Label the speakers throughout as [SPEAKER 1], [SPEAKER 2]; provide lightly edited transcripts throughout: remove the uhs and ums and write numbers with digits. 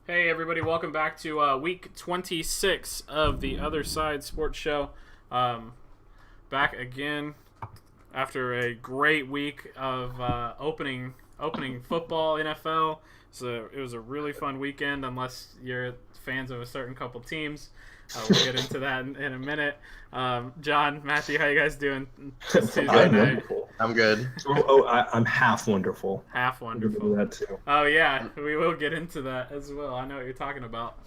[SPEAKER 1] Hey everybody, welcome back to week 26 of the Other Side Sports Show. Um, Back again after a great week of opening football, NFL. So it was a really fun weekend, unless you're fans of a certain couple teams. We'll get into that in a minute. John, Matthew, how you guys doing this Tuesday
[SPEAKER 2] I'm
[SPEAKER 1] night?
[SPEAKER 2] wonderful.
[SPEAKER 3] I'm good.
[SPEAKER 2] I'm half wonderful.
[SPEAKER 1] Half
[SPEAKER 2] We're gonna
[SPEAKER 1] wonderful.
[SPEAKER 2] do that too.
[SPEAKER 1] Oh yeah, we will get into that as well. I know what you're talking about.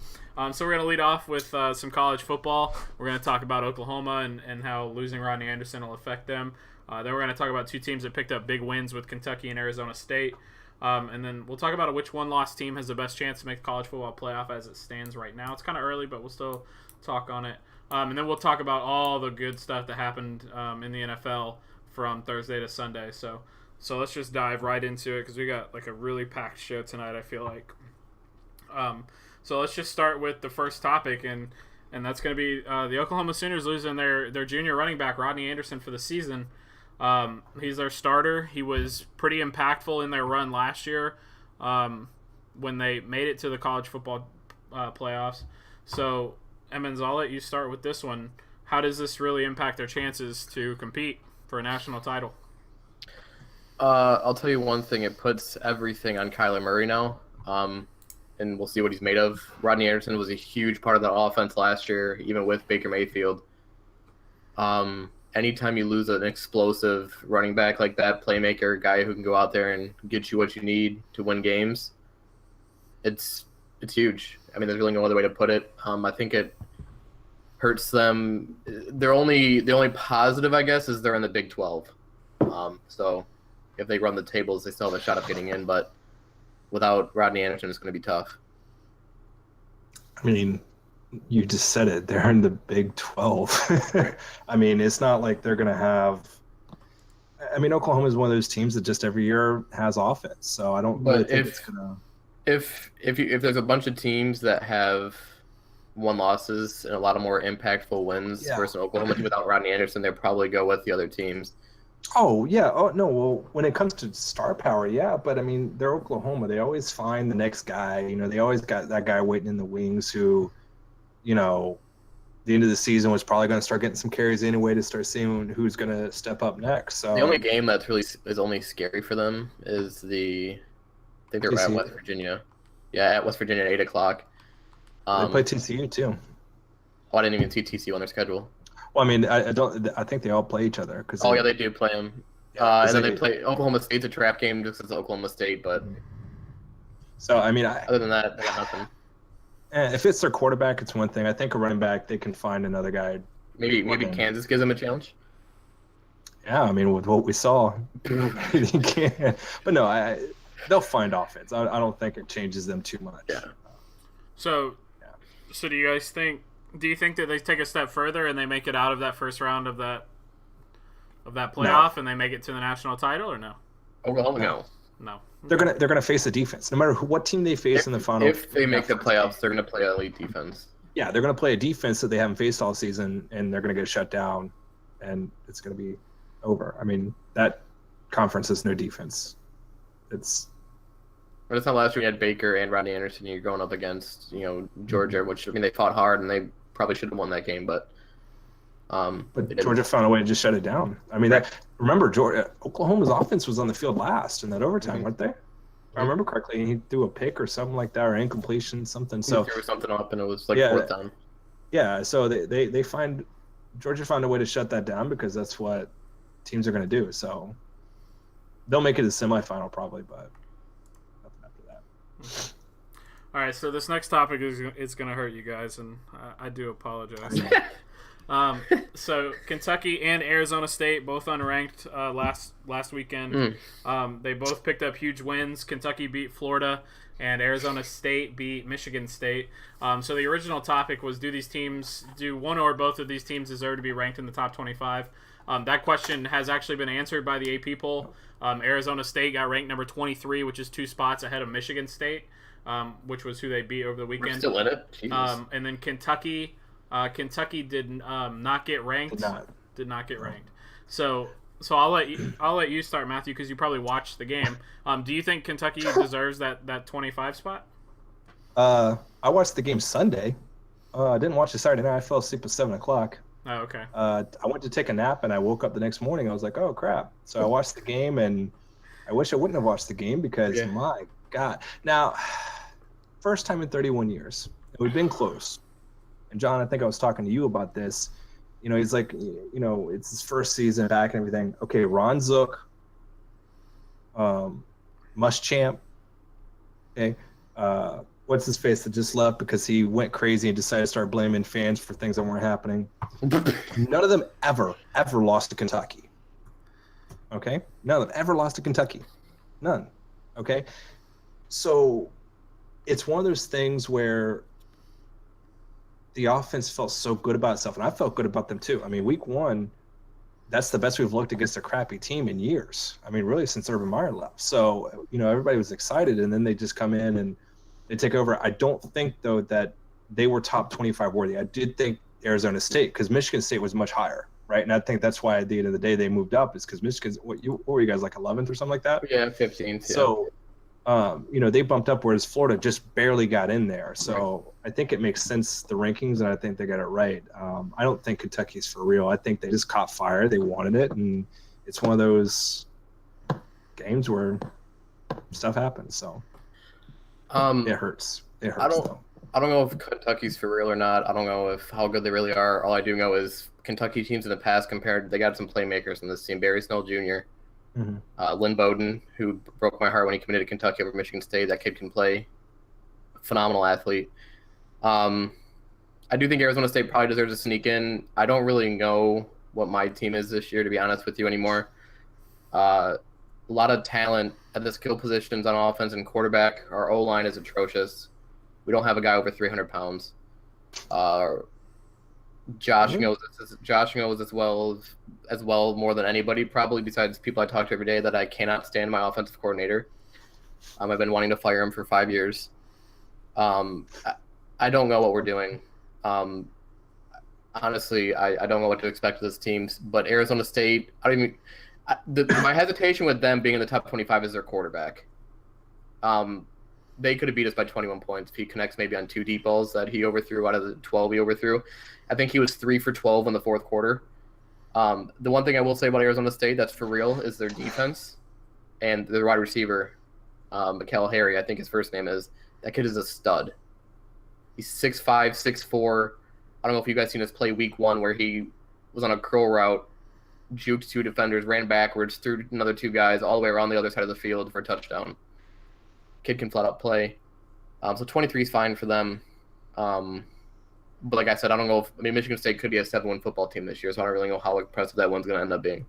[SPEAKER 1] So we're gonna lead off with some college football. We're gonna talk about Oklahoma and how losing Rodney Anderson will affect them. Then we're gonna talk about two teams that picked up big wins with Kentucky and Arizona State. And then we'll talk about which one-loss team has the best chance to make the college football playoff as it stands right now. It's kind of early, but we'll still talk on it. And then we'll talk about all the good stuff that happened in the NFL from Thursday to Sunday. So let's just dive right into it because we got like a really packed show tonight, I feel like. So let's just start with the first topic, and that's going to be the Oklahoma Sooners losing their junior running back, Rodney Anderson, for the season. He's their starter. He was pretty impactful in their run last year when they made it to the college football playoffs. So, Emmons, I'll let you start with this one. How does this really impact their chances to compete for a national title?
[SPEAKER 3] I'll tell you one thing. It puts everything on Kyler Murray now, and we'll see what he's made of. Rodney Anderson was a huge part of the offense last year, even with Baker Mayfield. Anytime you lose an explosive running back like that, playmaker, guy who can go out there and get you what you need to win games, it's huge. I mean, there's really no other way to put it. I think it hurts them. The only positive, I guess, is they're in the Big 12. So if they run the tables, they still have a shot of getting in. But without Rodney Anderson, it's going to be tough.
[SPEAKER 2] I mean, you just said it. They're in the Big 12. I mean, it's not like they're gonna have. I mean, Oklahoma is one of those teams that just every year has offense. So I don't really
[SPEAKER 3] But
[SPEAKER 2] think it's gonna.
[SPEAKER 3] if there's a bunch of teams that have one losses and a lot of more impactful wins
[SPEAKER 2] Yeah.
[SPEAKER 3] versus Oklahoma team without Rodney Anderson, they probably go with the other teams.
[SPEAKER 2] Oh yeah. Oh no. Well, when it comes to star power, yeah. But I mean, they're Oklahoma. They always find the next guy. You know, they always got that guy waiting in the wings who, you know, the end of the season was probably going to start getting some carries anyway to start seeing who's going to step up next. So
[SPEAKER 3] The only game that's really is only scary for them is I think they're at
[SPEAKER 2] TCU.
[SPEAKER 3] West Virginia. Yeah, at West Virginia at 8 o'clock.
[SPEAKER 2] They play TCU too.
[SPEAKER 3] I didn't even see TCU on their schedule.
[SPEAKER 2] Well, I mean, I don't. I think they all play each other because.
[SPEAKER 3] Oh yeah, they do play them. And then they play Oklahoma State's a trap game just as Oklahoma State, but
[SPEAKER 2] So I mean,
[SPEAKER 3] other than that, they got nothing.
[SPEAKER 2] if it's their quarterback, it's one thing. I think a running back, they can find another guy.
[SPEAKER 3] Maybe
[SPEAKER 2] Okay.
[SPEAKER 3] Kansas gives them a challenge.
[SPEAKER 2] Yeah, I mean, with what we saw, you can't. But no, they'll find offense. I don't think it changes them too much.
[SPEAKER 3] Yeah.
[SPEAKER 1] So,
[SPEAKER 2] Yeah.
[SPEAKER 1] so do you guys think? Do you think that they take a step further and they make it out of that first round of that playoff and they make it to the national title, or no?
[SPEAKER 3] Oklahoma, no.
[SPEAKER 1] No.
[SPEAKER 2] They're gonna face a defense, no matter what team they face in the final.
[SPEAKER 3] If they make the playoffs, they're going to play elite defense.
[SPEAKER 2] Yeah, they're gonna play a defense that they haven't faced all season, and they're gonna get shut down, and it's gonna be over. I mean, that conference has no defense. It's
[SPEAKER 3] But it's not last year you had Baker and Rodney Anderson. You're going up against, Georgia, which, I mean, they fought hard and they probably should have won that game, but they
[SPEAKER 2] but
[SPEAKER 3] didn't.
[SPEAKER 2] Georgia found a way to just shut it down. I mean, remember Oklahoma's offense was on the field last in that overtime,
[SPEAKER 3] Mhm.
[SPEAKER 2] weren't they? If I remember correctly, he threw a pick or something like that, or incompletion, something. So
[SPEAKER 3] There was something up and it was like
[SPEAKER 2] Yeah.
[SPEAKER 3] fourth down.
[SPEAKER 2] yeah, so they find Georgia found a way to shut that down because that's what teams are going to do. So they'll make it a semifinal probably, but nothing after that.
[SPEAKER 1] All right. So this next topic is going to hurt you guys, and I do apologize. So Kentucky and Arizona State both unranked last weekend. They both picked up huge wins. Kentucky beat Florida, and Arizona State beat Michigan State. So the original topic was: do one or both of these teams deserve to be ranked in the top 25? That question has actually been answered by the AP poll. Arizona State got ranked number 23, which is 2 spots ahead of Michigan State, which was who they beat over the
[SPEAKER 3] We're
[SPEAKER 1] weekend.
[SPEAKER 3] still in it? Jesus.
[SPEAKER 1] And then Kentucky did not get ranked. Did not get ranked. So I'll let you start, Matthew, because you probably watched the game. Do you think Kentucky deserves that 25 spot?
[SPEAKER 2] I watched the game Sunday. I didn't watch it Saturday night. I fell asleep at 7 o'clock.
[SPEAKER 1] Oh, okay.
[SPEAKER 2] I went to take a nap and I woke up the next morning. I was like, oh crap. So I watched the game and I wish I wouldn't have watched the game because my God. Now, first time in 31 years. We've been close. And John, I think I was talking to you about this. You know, he's like, you know, it's his first season back and everything. Okay, Ron Zook, Muschamp, okay, what's his face that just left because he went crazy and decided to start blaming fans for things that weren't happening. None of them ever lost to Kentucky. Okay? None of them ever lost to Kentucky. None. Okay? So it's one of those things where the offense felt so good about itself, and I felt good about them too. I mean, week one, that's the best we've looked against a crappy team in years. I mean, really since Urban Meyer left. So, you know, everybody was excited, and then they just come in and they take over. I don't think, though, that they were top 25 worthy. I did think Arizona State, because Michigan State was much higher, right? And I think that's why at the end of the day they moved up, is because Michigan's, what were you guys, like 11th or something like that?
[SPEAKER 3] Yeah, 15th. Yeah.
[SPEAKER 2] So, you know, they bumped up, whereas Florida just barely got in there. So I think it makes sense, the rankings, and I think they got it right. I don't think Kentucky's for real. I think they just caught fire. They wanted it, and it's one of those games where stuff happens. So it hurts. It hurts.
[SPEAKER 3] I don't know if Kentucky's for real or not. I don't know if how good they really are. All I do know is Kentucky teams in the past they got some playmakers in this team. Barry Snell Jr., Lynn Bowden, who broke my heart when he committed to Kentucky over Michigan State. That kid can play. Phenomenal athlete. I do think Arizona State probably deserves to sneak in. I don't really know what my team is this year, to be honest with you, anymore. A lot of talent at the skill positions on offense and quarterback. Our O-line is atrocious. We don't have a guy over 300 pounds. Josh knows this. Josh knows as well more than anybody, probably besides people I talk to every day, that I cannot stand my offensive coordinator. I've been wanting to fire him for 5 years. I don't know what we're doing. Honestly, I don't know what to expect of this team. But Arizona State, my hesitation with them being in the top 25 is their quarterback. They could have beat us by 21 points if he connects maybe on 2 deep balls that he overthrew out of the 12 he overthrew. I think he was 3 for 12 in the fourth quarter. The one thing I will say about Arizona State that's for real is their defense and their wide receiver, Mikael Harry, I think his first name is. That kid is a stud. He's 6'5", 6'4". I don't know if you guys seen us play week 1 where he was on a curl route, juked 2 defenders, ran backwards, threw another 2 guys all the way around the other side of the field for a touchdown. Kid can flat out play. So 23 is fine for them. But like I said, I don't know Michigan State could be a 7-win football team this year, so I don't really know how impressive that one's going to end up being.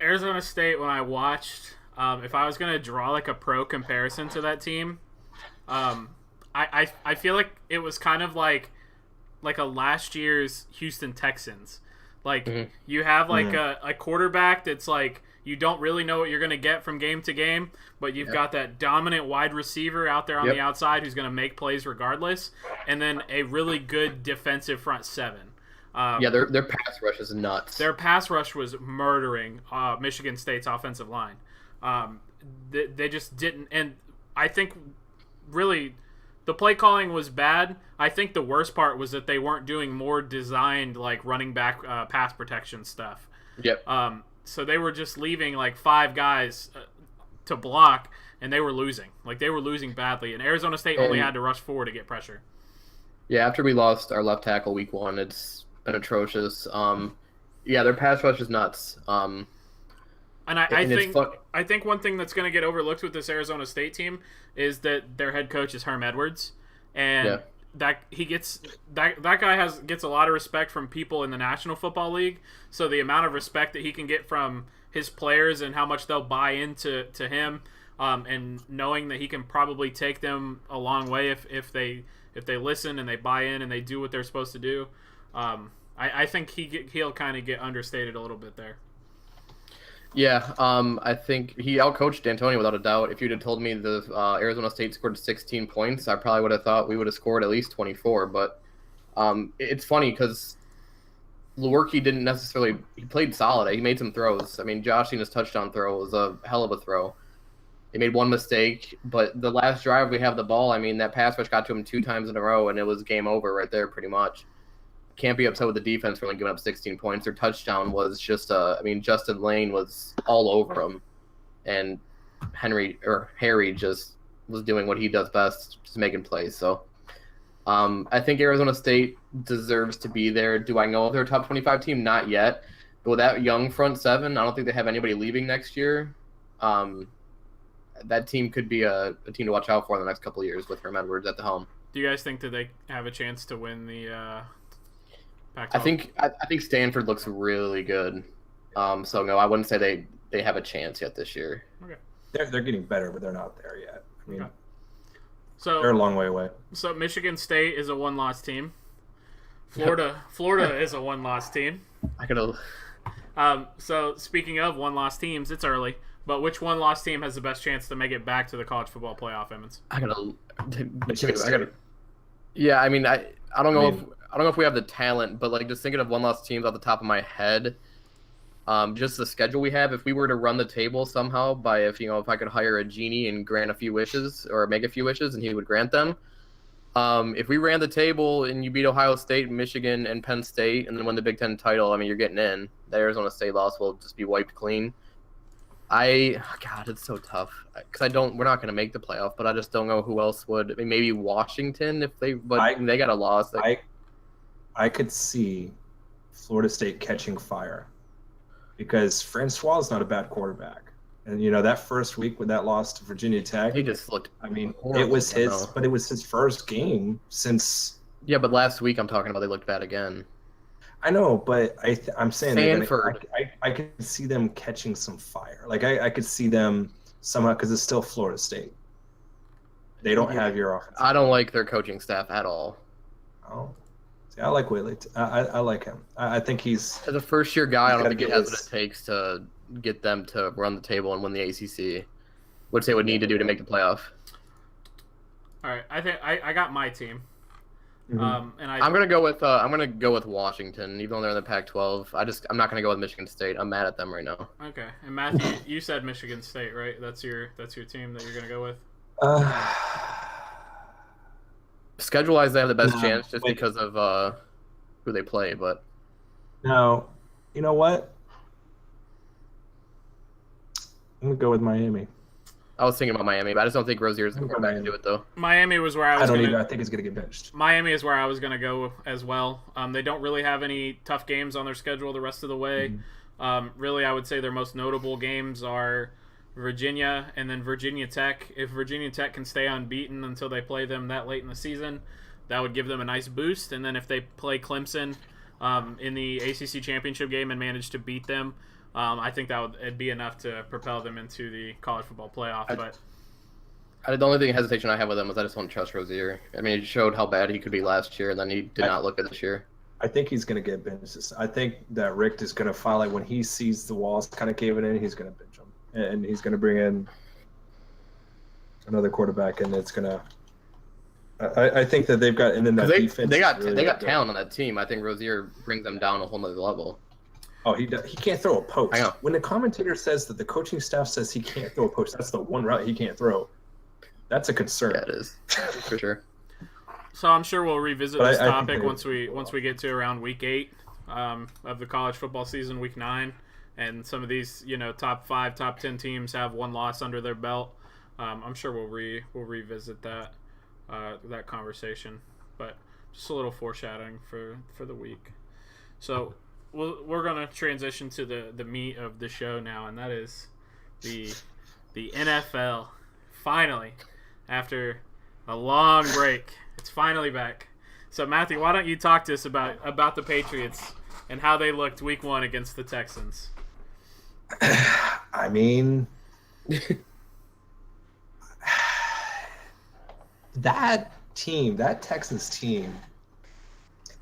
[SPEAKER 1] Arizona State, when I watched, if I was going to draw like a pro comparison to that team, I feel like it was kind of like a last year's Houston Texans. Like you have like a quarterback that's like, you don't really know what you're going to get from game to game, but you've got that dominant wide receiver out there on the outside who's going to make plays regardless, and then a really good defensive front seven.
[SPEAKER 3] Their pass rush is nuts.
[SPEAKER 1] Their pass rush was murdering Michigan State's offensive line. They just didn't, and I think really the play calling was bad. I think the worst part was that they weren't doing more designed like running back pass protection stuff. So they were just leaving like 5 guys to block, and they were losing. Like they were losing badly, and Arizona State only had to rush 4 to get pressure.
[SPEAKER 3] Yeah, after we lost our left tackle week 1, it's been atrocious. Their pass rush is nuts.
[SPEAKER 1] And I think one thing that's going to get overlooked with this Arizona State team is that their head coach is Herm Edwards, and that guy gets a lot of respect from people in the National Football League. So the amount of respect that he can get from his players and how much they'll buy into him, and knowing that he can probably take them a long way if they listen and they buy in and they do what they're supposed to do. I think he'll kind of get understated a little bit there.
[SPEAKER 3] Yeah, I think he outcoached D'Antoni without a doubt. If you'd have told me the Arizona State scored 16 points, I probably would have thought we would have scored at least 24. But it's funny because Lewerke didn't necessarily – he played solid. He made some throws. I mean, Josh Cena's touchdown throw was a hell of a throw. They made one mistake, but the last drive we have the ball. I mean, that pass rush got to him 2 times in a row, and it was game over right there, pretty much. Can't be upset with the defense for only giving up 16 points. Their touchdown was just Justin Lane was all over him, and Harry just was doing what he does best, just making plays. So, I think Arizona State deserves to be there. Do I know if they're a top 25 team? Not yet. But with that young front seven, I don't think they have anybody leaving next year. That team could be a team to watch out for in the next couple of years with Herm Edwards at the helm.
[SPEAKER 1] Do you guys think that they have a chance to win the Pac-12?
[SPEAKER 3] I think Stanford looks really good. So no, I wouldn't say they have a chance yet this year.
[SPEAKER 1] Okay.
[SPEAKER 2] They're getting better, but they're not there yet. I mean,
[SPEAKER 1] so
[SPEAKER 2] they're a long way away.
[SPEAKER 1] So Michigan State is a one-loss team. Florida is a one-loss team. So speaking of one-loss teams, it's early. But which one-loss team has the best chance to make it back to the college football playoff, Emmons?
[SPEAKER 3] Yeah, I mean, I don't know if we have the talent, but like just thinking of one-loss teams off the top of my head, just the schedule we have. If we were to run the table somehow if I could hire a genie and grant a few wishes or make a few wishes, and he would grant them. If we ran the table and you beat Ohio State, Michigan, and Penn State, and then win the Big Ten title, I mean, you're getting in. The Arizona State loss will just be wiped clean. God, it's so tough because we're not going to make the playoff, but I just don't know who else would. I mean, maybe Washington they got a loss.
[SPEAKER 2] I could see Florida State catching fire because Francois is not a bad quarterback. And, that first week with that loss to Virginia Tech,
[SPEAKER 3] he just looked
[SPEAKER 2] it was his first game since.
[SPEAKER 3] Yeah, but last week I'm talking about they looked bad again.
[SPEAKER 2] I know, but I'm saying
[SPEAKER 3] Stanford.
[SPEAKER 2] I could see them catching some fire. Like I could see them somehow because it's still Florida State. They don't have your offense.
[SPEAKER 3] I don't like their coaching staff at all.
[SPEAKER 2] Oh, see, I like Whaley. I like him. I think he's
[SPEAKER 3] as a first-year guy. I don't think it has what it takes to get them to run the table and win the ACC, which they would need to do to make the playoff.
[SPEAKER 1] All right, I think I got my team.
[SPEAKER 2] Mm-hmm.
[SPEAKER 1] And
[SPEAKER 3] I'm gonna go with Washington, even though they're in the Pac-12. I'm not gonna go with Michigan State. I'm mad at them right now.
[SPEAKER 1] Okay, and Matthew, you said Michigan State, right? That's your team that you're gonna go with.
[SPEAKER 3] Schedule-wise, they have the best chance just because of who they play. But
[SPEAKER 2] no, you know what? I'm gonna go with Miami.
[SPEAKER 3] I was thinking about Miami, but I just don't think Rozier's going to come back and do it, though.
[SPEAKER 1] Miami was where I was.
[SPEAKER 2] I don't either. I think he's going to get benched.
[SPEAKER 1] Miami is where I was going to go as well. They don't really have any tough games on their schedule the rest of the way. Mm-hmm. Really, I would say their most notable games are Virginia and then Virginia Tech. If Virginia Tech can stay unbeaten until they play them that late in the season, that would give them a nice boost. And then if they play Clemson in the ACC championship game and manage to beat them, I think it'd be enough to propel them into the college football playoff.
[SPEAKER 3] The only hesitation I have with them is I just don't trust Rozier. I mean, he showed how bad he could be last year, and then he did not look good this year.
[SPEAKER 2] I think he's going to get benched. I think that Richt is going to finally, when he sees the walls kind of caving in, he's going to bench him. And he's going to bring in another quarterback, and it's going to I think that they've got, and then that defense.
[SPEAKER 3] They got talent on that team. I think Rozier brings them down a whole nother level.
[SPEAKER 2] Oh, he can't throw a post.
[SPEAKER 3] I know.
[SPEAKER 2] When the commentator says that the coaching staff says he can't throw a post, that's the one route he can't throw. That's a concern.
[SPEAKER 3] Yeah, it is for sure.
[SPEAKER 1] So I'm sure we'll revisit this topic once we get to around week 8 of the college football season, week 9, and some of these top 5, top 10 teams have one loss under their belt. I'm sure we'll revisit that conversation, but just a little foreshadowing for the week. So we're gonna transition to the meat of the show now, and that is the NFL. Finally, after a long break, it's finally back. So Matthew, why don't you talk to us about the Patriots and how they looked week 1 against the Texans?
[SPEAKER 2] I mean, that Texans team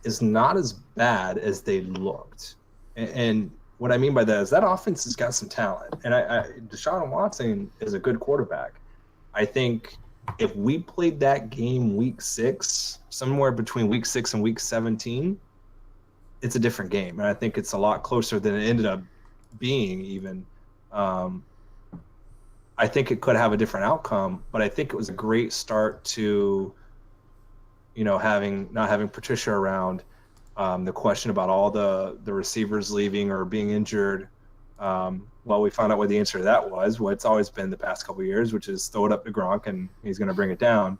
[SPEAKER 2] is not as bad as they looked. And what I mean by that is that offense has got some talent. And Deshaun Watson is a good quarterback. I think if we played that game week 6, somewhere between week 6 and week 17, it's a different game. And I think it's a lot closer than it ended up being even. I I think it could have a different outcome, but I think it was a great start to, not having Patricia around. The question about all the receivers leaving or being injured. Well, we found out what the answer to that was. What it's always been the past couple of years, which is throw it up to Gronk and he's going to bring it down.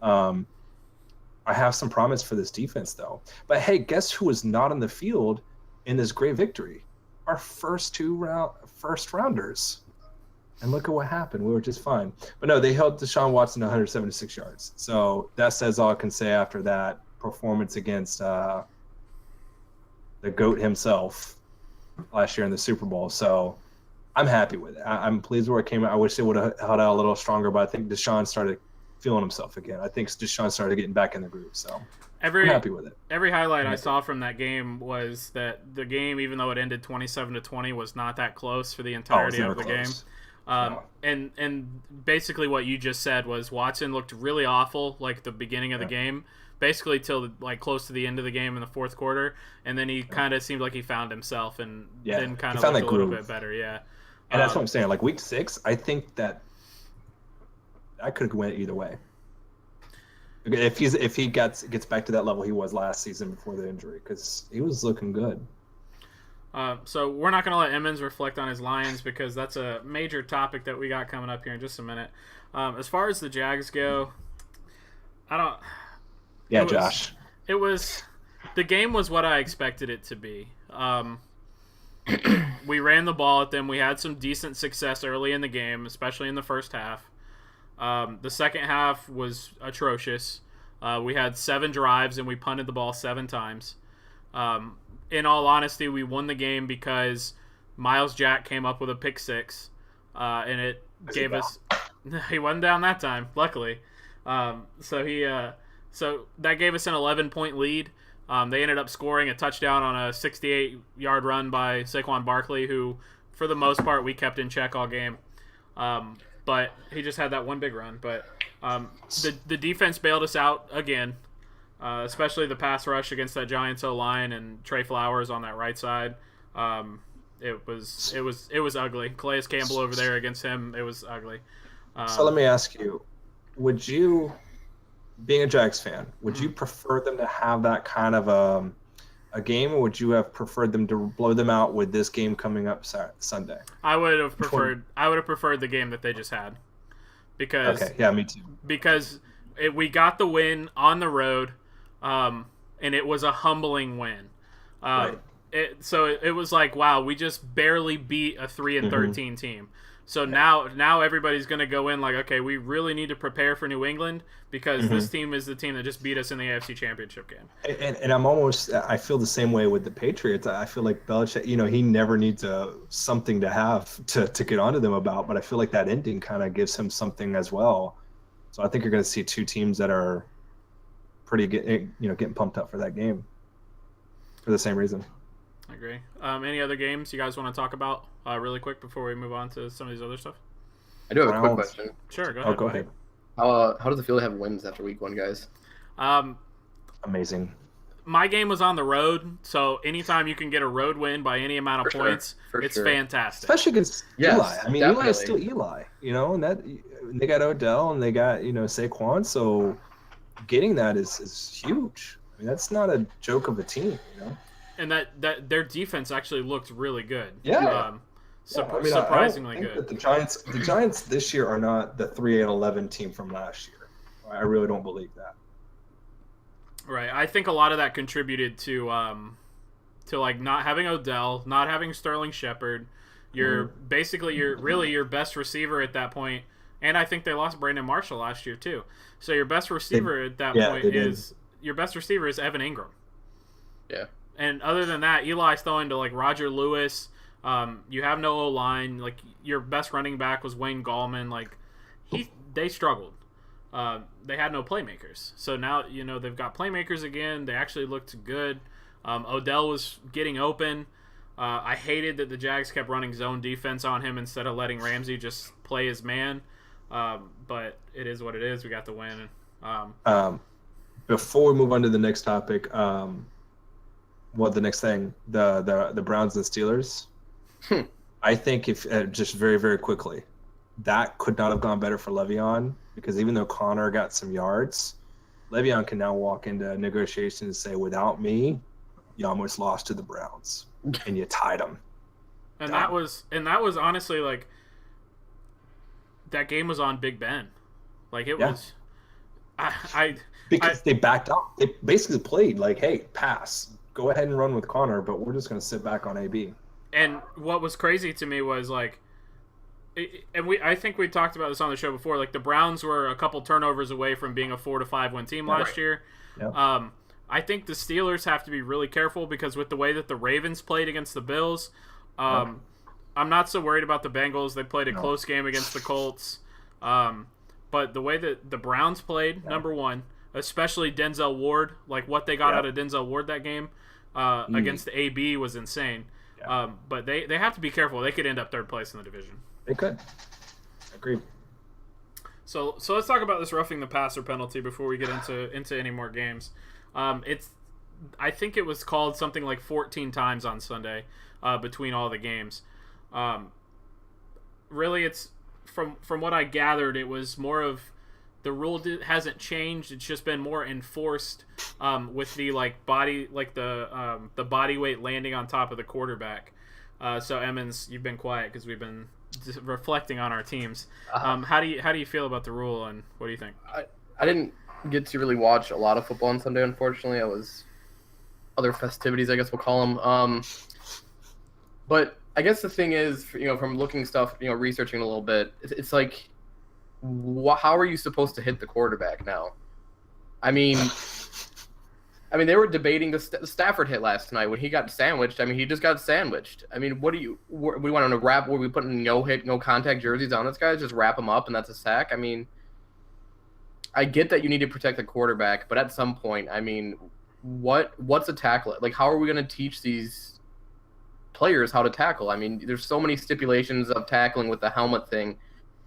[SPEAKER 2] I have some promise for this defense, though. But hey, guess who was not on the field in this great victory? Our first first rounders. And look at what happened. We were just fine. But no, they held Deshaun Watson to 176 yards. So that says all I can say after that performance against the GOAT himself last year in the Super Bowl. So I'm happy with it. I'm pleased where it came out. I wish they would have held out a little stronger, but I think Deshaun started feeling himself again. I think Deshaun started getting back in the groove. So I'm happy with it.
[SPEAKER 1] Every highlight I saw from that game was that the game, even though it ended 27-20, was not that close for the entirety of the game. And basically what you just said was Watson looked really awful like the beginning of the game, basically till like close to the end of the game in the fourth quarter, and then he kind of seemed like he found himself and then kind of looked a little bit better.
[SPEAKER 2] And that's what I'm saying. Like week 6, I think that I could have went either way. If he gets back to that level he was last season before the injury, because he was looking good.
[SPEAKER 1] So we're not going to let Emmons reflect on his Lions because that's a major topic that we got coming up here in just a minute. As far as the Jags go, I don't.
[SPEAKER 2] Yeah, Josh.
[SPEAKER 1] The game was what I expected it to be. We ran the ball at them. We had some decent success early in the game, especially in the first half. The second half was atrocious. We had 7 drives and we punted the ball 7 times. In all honesty, we won the game because Miles Jack came up with a pick 6, and it gave us. He wasn't down that time, luckily. So that gave us an 11-point lead. They ended up scoring a touchdown on a 68-yard run by Saquon Barkley, who, for the most part, we kept in check all game. But he just had that one big run. But the defense bailed us out again. Especially the pass rush against that Giants O-line and Trey Flowers on that right side. It was ugly. Calais Campbell over there against him, it was ugly.
[SPEAKER 2] So let me ask you, would you, being a Jags fan, would you prefer them to have that kind of a game, or would you have preferred them to blow them out with this game coming up Sunday?
[SPEAKER 1] I would have preferred the game that they just had. Because
[SPEAKER 2] okay, yeah, me too.
[SPEAKER 1] Because we got the win on the road. And it was a humbling win.
[SPEAKER 2] Right.
[SPEAKER 1] It was like, wow, we just barely beat a 3-13 team. So now everybody's going to go in like, okay, we really need to prepare for New England because this team is the team that just beat us in the AFC Championship game.
[SPEAKER 2] And I feel the same way with the Patriots. I feel like Belichick, he never needs something to have to get onto them about, but I feel like that ending kind of gives him something as well. So I think you're going to see 2 teams that are pretty getting pumped up for that game for the same reason.
[SPEAKER 1] I agree. Any other games you guys want to talk about really quick before we move on to some of these other stuff?
[SPEAKER 3] I do have a quick question.
[SPEAKER 1] Sure, go ahead.
[SPEAKER 2] Go ahead.
[SPEAKER 3] How does it feel to have wins after week 1, guys?
[SPEAKER 2] Amazing.
[SPEAKER 1] My game was on the road, so anytime you can get a road win by any amount of points, it's fantastic.
[SPEAKER 2] Especially against Eli. I mean, definitely. Eli is still Eli, and that they got Odell and they got Saquon, so getting that is huge. I mean, that's not a joke of a team,
[SPEAKER 1] And that their defense actually looked really good.
[SPEAKER 2] Yeah.
[SPEAKER 1] Surprisingly
[SPEAKER 2] I think
[SPEAKER 1] good.
[SPEAKER 2] That the Giants this year are not the 3-11 team from last year. I really don't believe that. Right.
[SPEAKER 1] I think a lot of that contributed to like not having Odell, not having Sterling Shepard. You're basically your best receiver at that point. And I think they lost Brandon Marshall last year too. So your best receiver at that point is Evan Ingram.
[SPEAKER 3] Yeah.
[SPEAKER 1] And other than that, Eli's throwing to like Roger Lewis. You have no O-line. Like your best running back was Wayne Gallman. Like they struggled. They had no playmakers. So now they've got playmakers again. They actually looked good. Odell was getting open. I hated that the Jags kept running zone defense on him instead of letting Ramsey just play his man. But it is what it is. We got the win.
[SPEAKER 2] Before we move on to the next topic, the next thing, the Browns and Steelers. I think if just very, very quickly, that could not have gone better for Le'Veon, because even though Connor got some yards, Le'Veon can now walk into negotiations and say, without me, you almost lost to the Browns and you tied them.
[SPEAKER 1] And that was honestly like, that game was on Big Ben. Like it was,
[SPEAKER 2] because they backed up. They basically played like, hey, pass, go ahead and run with Connor, but we're just going to sit back on AB.
[SPEAKER 1] And what was crazy to me was like, I think we talked about this on the show before. Like the Browns were a couple turnovers away from being a 4-5 win team last year.
[SPEAKER 2] Yeah.
[SPEAKER 1] I think the Steelers have to be really careful because with the way that the Ravens played against the Bills, I'm not so worried about the Bengals. They played a close game against the Colts. But the way that the Browns played, number one, especially Denzel Ward, like what they got out of Denzel Ward that game against the AB was insane. Yeah. But they have to be careful. They could end up third place in the division.
[SPEAKER 2] They could. Agreed.
[SPEAKER 1] So let's talk about this roughing the passer penalty before we get into any more games. I think it was called something like 14 times on Sunday between all the games. Really, it's from what I gathered, it was more of the rule hasn't changed. It's just been more enforced with the body weight landing on top of the quarterback. So Emmons, you've been quiet because we've been just reflecting on our teams. How do you feel about the rule, and what do you think?
[SPEAKER 3] I didn't get to really watch a lot of football on Sunday, unfortunately. I was other festivities, I guess we'll call them. But I guess the thing is, from looking stuff, researching a little bit, it's like, how are you supposed to hit the quarterback now? I mean, they were debating the Stafford hit last night when he got sandwiched. I mean, he just got sandwiched. I mean, we want to wrap? Were we putting no hit, no contact jerseys on this guy? Just wrap him up and that's a sack? I mean, I get that you need to protect the quarterback, but at some point, I mean, what's a tackle? Like, how are we going to teach these players how to tackle? I mean, there's so many stipulations of tackling with the helmet thing,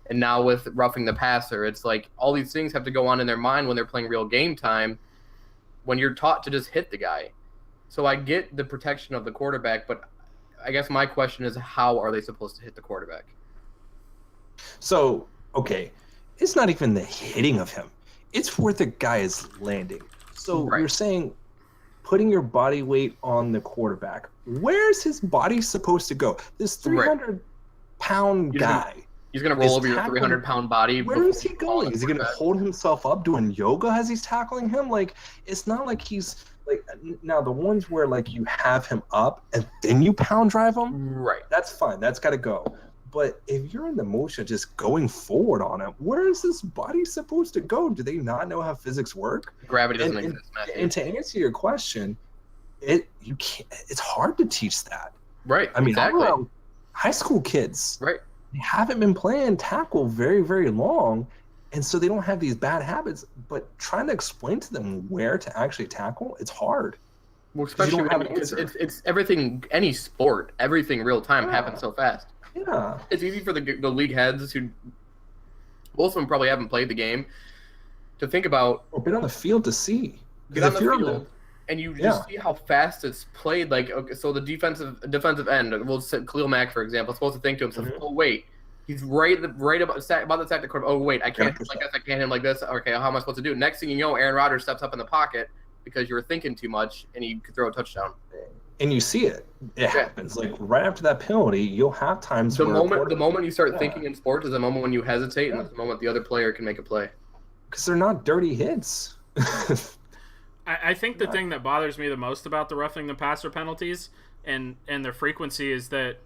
[SPEAKER 3] and now with roughing the passer, it's like all these things have to go on in their mind when they're playing real game time, when you're taught to just hit the guy. So I get the protection of the quarterback, but I guess my question is, how are they supposed to hit the quarterback?
[SPEAKER 2] So, okay, it's not even the hitting of him. It's where the guy is landing. So You're saying putting your body weight on the quarterback. Where's his body supposed to go? This 300-pound guy.
[SPEAKER 3] He's going to roll over your 300-pound body.
[SPEAKER 2] Where is he going? Is he going to hold himself up doing yoga as he's tackling him? Like, it's not like he's like, now the ones where like you have him up and then you pound drive him,
[SPEAKER 3] right?
[SPEAKER 2] That's fine. That's got to go. But if you're in the motion just going forward on him, where is this body supposed to go? Do they not know how physics work?
[SPEAKER 3] Gravity doesn't exist, Matthew.
[SPEAKER 2] And to answer your question, it's hard to teach that.
[SPEAKER 3] Right.
[SPEAKER 2] I mean,
[SPEAKER 3] exactly.
[SPEAKER 2] I'm around high school kids.
[SPEAKER 3] Right.
[SPEAKER 2] They haven't been playing tackle very, very long, and so they don't have these bad habits. But trying to explain to them where to actually tackle, it's hard.
[SPEAKER 3] Well, especially it's everything, any sport, everything real time happens so fast.
[SPEAKER 2] Yeah.
[SPEAKER 3] It's easy for the league heads who, most of them probably haven't played the game, to think about.
[SPEAKER 2] Or been on the field to see.
[SPEAKER 3] Get on the field, and you just see how fast it's played. Like, okay, so the defensive end, we'll say Khalil Mack, for example, is supposed to think to himself, oh, wait, he's right about the sack the quarterback. Oh, wait, I can't hit him like this, I can't hit him like this. Okay, how am I supposed to do it? Next thing you know, Aaron Rodgers steps up in the pocket because you were thinking too much, and he could throw a touchdown.
[SPEAKER 2] And you see it. It happens. Like, right after that penalty, you'll have times
[SPEAKER 3] the moment you start thinking in sports is the moment when you hesitate, and that's the moment the other player can make a play.
[SPEAKER 2] Because they're not dirty hits.
[SPEAKER 1] I think the thing that bothers me the most about the roughing the passer penalties and their frequency is that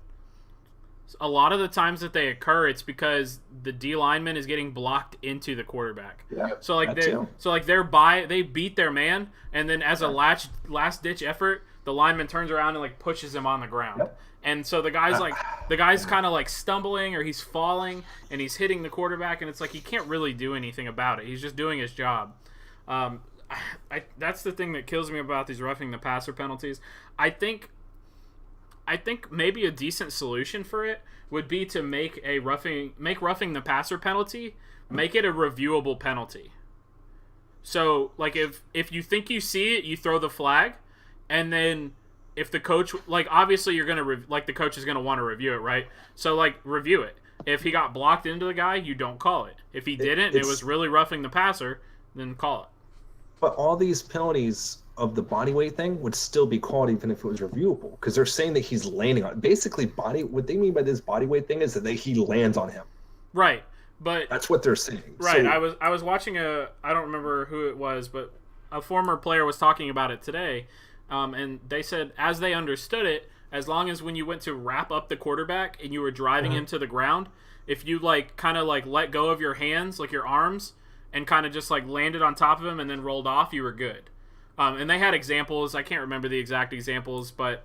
[SPEAKER 1] a lot of the times that they occur, it's because the D lineman is getting blocked into the quarterback.
[SPEAKER 2] Yeah,
[SPEAKER 1] so like they beat their man, and then as a last ditch effort, the lineman turns around and like pushes him on the ground.
[SPEAKER 2] Yep.
[SPEAKER 1] And so the guy's kind of like stumbling, or he's falling and he's hitting the quarterback, and it's like he can't really do anything about it. He's just doing his job. That's the thing that kills me about these roughing the passer penalties. I think maybe a decent solution for it would be to make roughing the passer penalty, make it a reviewable penalty. So like if you think you see it, you throw the flag, and then if the coach, like, obviously you're gonna the coach is gonna want to review it, right? So like review it. If he got blocked into the guy, you don't call it. If he didn't, it was really roughing the passer, then call it.
[SPEAKER 2] But all these penalties of the body weight thing would still be called even if it was reviewable, because they're saying that he's landing on basically body. What they mean by this body weight thing is that he lands on him.
[SPEAKER 1] Right, but
[SPEAKER 2] that's what they're saying.
[SPEAKER 1] Right, so, I was watching I don't remember who it was, but a former player was talking about it today, and they said as they understood it, as long as when you went to wrap up the quarterback and you were driving him to the ground, if you kind of let go of your hands, like your arms, and kind of just landed on top of him and then rolled off, you were good. And they had examples. I can't remember the exact examples, but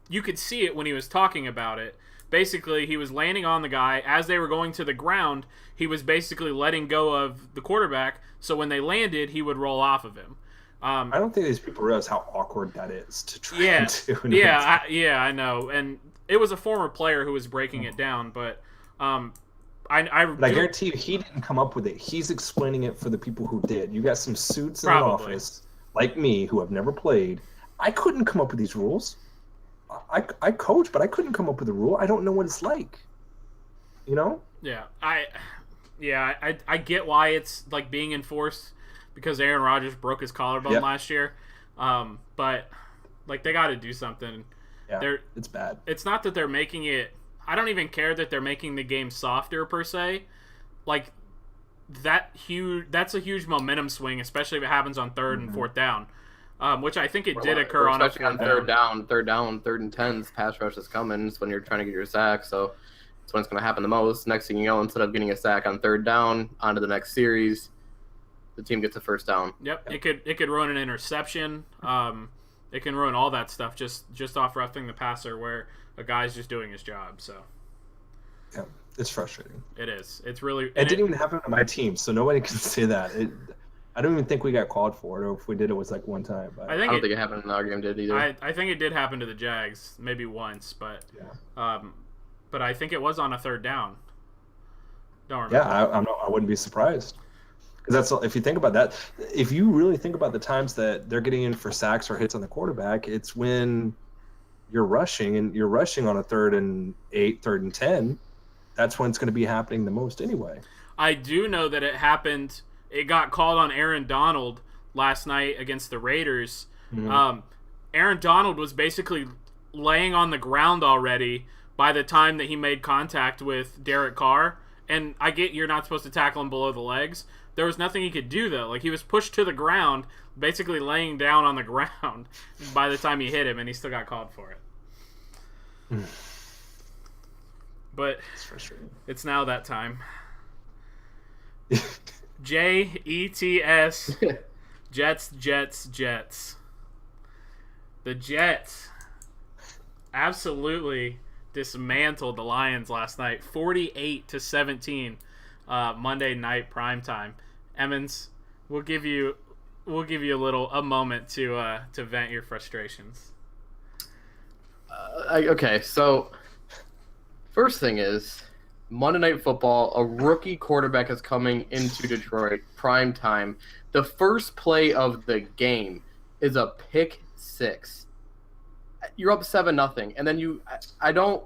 [SPEAKER 1] you could see it when he was talking about it. Basically, he was landing on the guy. As they were going to the ground, he was basically letting go of the quarterback, so when they landed, he would roll off of him.
[SPEAKER 2] I don't think these people realize how awkward that is to try to do.
[SPEAKER 1] Yeah, I know. And it was a former player who was breaking it down, but I
[SPEAKER 2] guarantee you he didn't come up with it. He's explaining it for the people who did. You got some suits in the office, like me, who have never played. I couldn't come up with these rules. I coach, but I couldn't come up with a rule. I don't know what it's like. You know?
[SPEAKER 1] Yeah, I get why it's being enforced because Aaron Rodgers broke his collarbone last year. But they got to do something.
[SPEAKER 2] Yeah, it's bad.
[SPEAKER 1] It's not that they're making it. I don't even care that they're making the game softer per se. That's a huge momentum swing, especially if it happens on third and fourth down. Which I think it did occur on
[SPEAKER 3] third down, third and 10s. Pass rush is coming. It's when you're trying to get your sack, so it's when it's going to happen the most. Next thing you know, instead of getting a sack on third down, onto the next series, the team gets a first down.
[SPEAKER 1] Yep. It could ruin an interception. It can ruin all that stuff just off roughing the passer where a guy's just doing his job. So
[SPEAKER 2] yeah, it's frustrating.
[SPEAKER 1] It is. It's really.
[SPEAKER 2] It didn't even happen to my team, so nobody can say that. I don't even think we got called for it, or if we did, it was one time. But
[SPEAKER 3] I don't think it happened in our game, did either.
[SPEAKER 1] I think it did happen to the Jags, maybe once, but but I think it was on a third down. Don't remember.
[SPEAKER 2] Yeah, I wouldn't be surprised. Because if you think about that, if you really think about the times that they're getting in for sacks or hits on the quarterback, it's when you're rushing on a 3rd and 8, 3rd and 10. That's when it's going to be happening the most anyway.
[SPEAKER 1] I do know that it happened. It got called on Aaron Donald last night against the Raiders. Mm-hmm. Aaron Donald was basically laying on the ground already by the time that he made contact with Derek Carr. And I get you're not supposed to tackle him below the legs. There was nothing he could do, though. He was pushed to the ground, basically laying down on the ground by the time he hit him, and he still got called for it. But it's now that time. Jets. Jets. The Jets absolutely dismantled the Lions last night, 48-17, Monday night primetime. Emmons, we'll give you a moment to vent your frustrations.
[SPEAKER 3] Okay, so first thing is Monday Night Football. A rookie quarterback is coming into Detroit prime time. The first play of the game is a pick six. You're up 7-0, and then I don't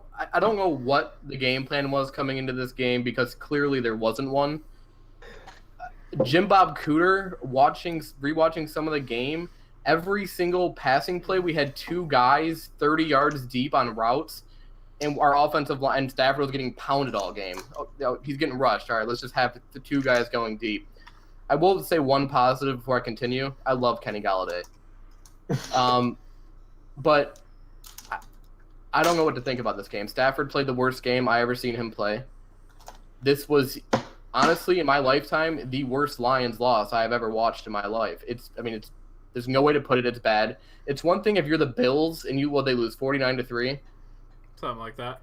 [SPEAKER 3] know what the game plan was coming into this game because clearly there wasn't one. Jim Bob Cooter, rewatching some of the game, every single passing play we had 2 guys 30 yards deep on routes, and our offensive line and Stafford was getting pounded all game. Oh, he's getting rushed. All right, let's just have the 2 guys going deep. I will say one positive before I continue. I love Kenny Golladay. But I don't know what to think about this game. Stafford played the worst game I ever seen him play. This was, honestly, in my lifetime, the worst Lions loss I have ever watched in my life. There's no way to put it. It's bad. It's one thing if you're the Bills and they lose 49-3.
[SPEAKER 1] Something like that.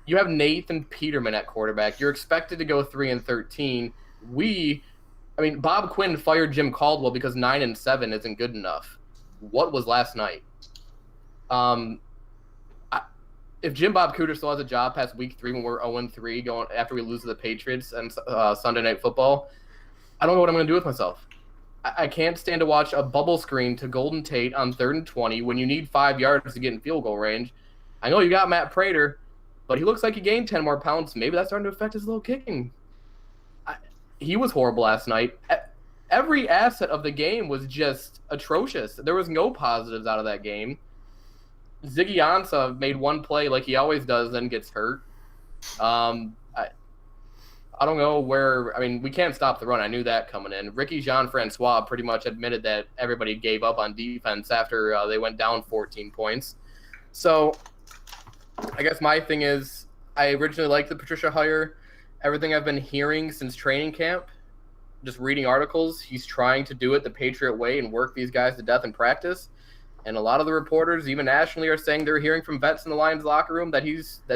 [SPEAKER 3] You have Nathan Peterman at quarterback. You're expected to go 3-13. Bob Quinn fired Jim Caldwell because 9-7 isn't good enough. What was last night? If Jim Bob Cooter still has a job past week 3 when we're 0-3 going after we lose to the Patriots and Sunday Night Football, I don't know what I'm going to do with myself. I can't stand to watch a bubble screen to Golden Tate on 3rd and 20 when you need 5 yards to get in field goal range. I know you got Matt Prater, but he looks like he gained 10 more pounds. Maybe that's starting to affect his little kicking. He was horrible last night. Every asset of the game was just atrocious. There was no positives out of that game. Ziggy Ansah made one play like he always does, then gets hurt. I don't know where. I mean, we can't stop the run. I knew that coming in. Ricky Jean-Francois pretty much admitted that everybody gave up on defense after they went down 14 points. So I guess my thing is I originally liked the Patricia hire. Everything I've been hearing since training camp, just reading articles, he's trying to do it the Patriot way and work these guys to death in practice. And a lot of the reporters, even nationally, are saying they're hearing from vets in the Lions locker room that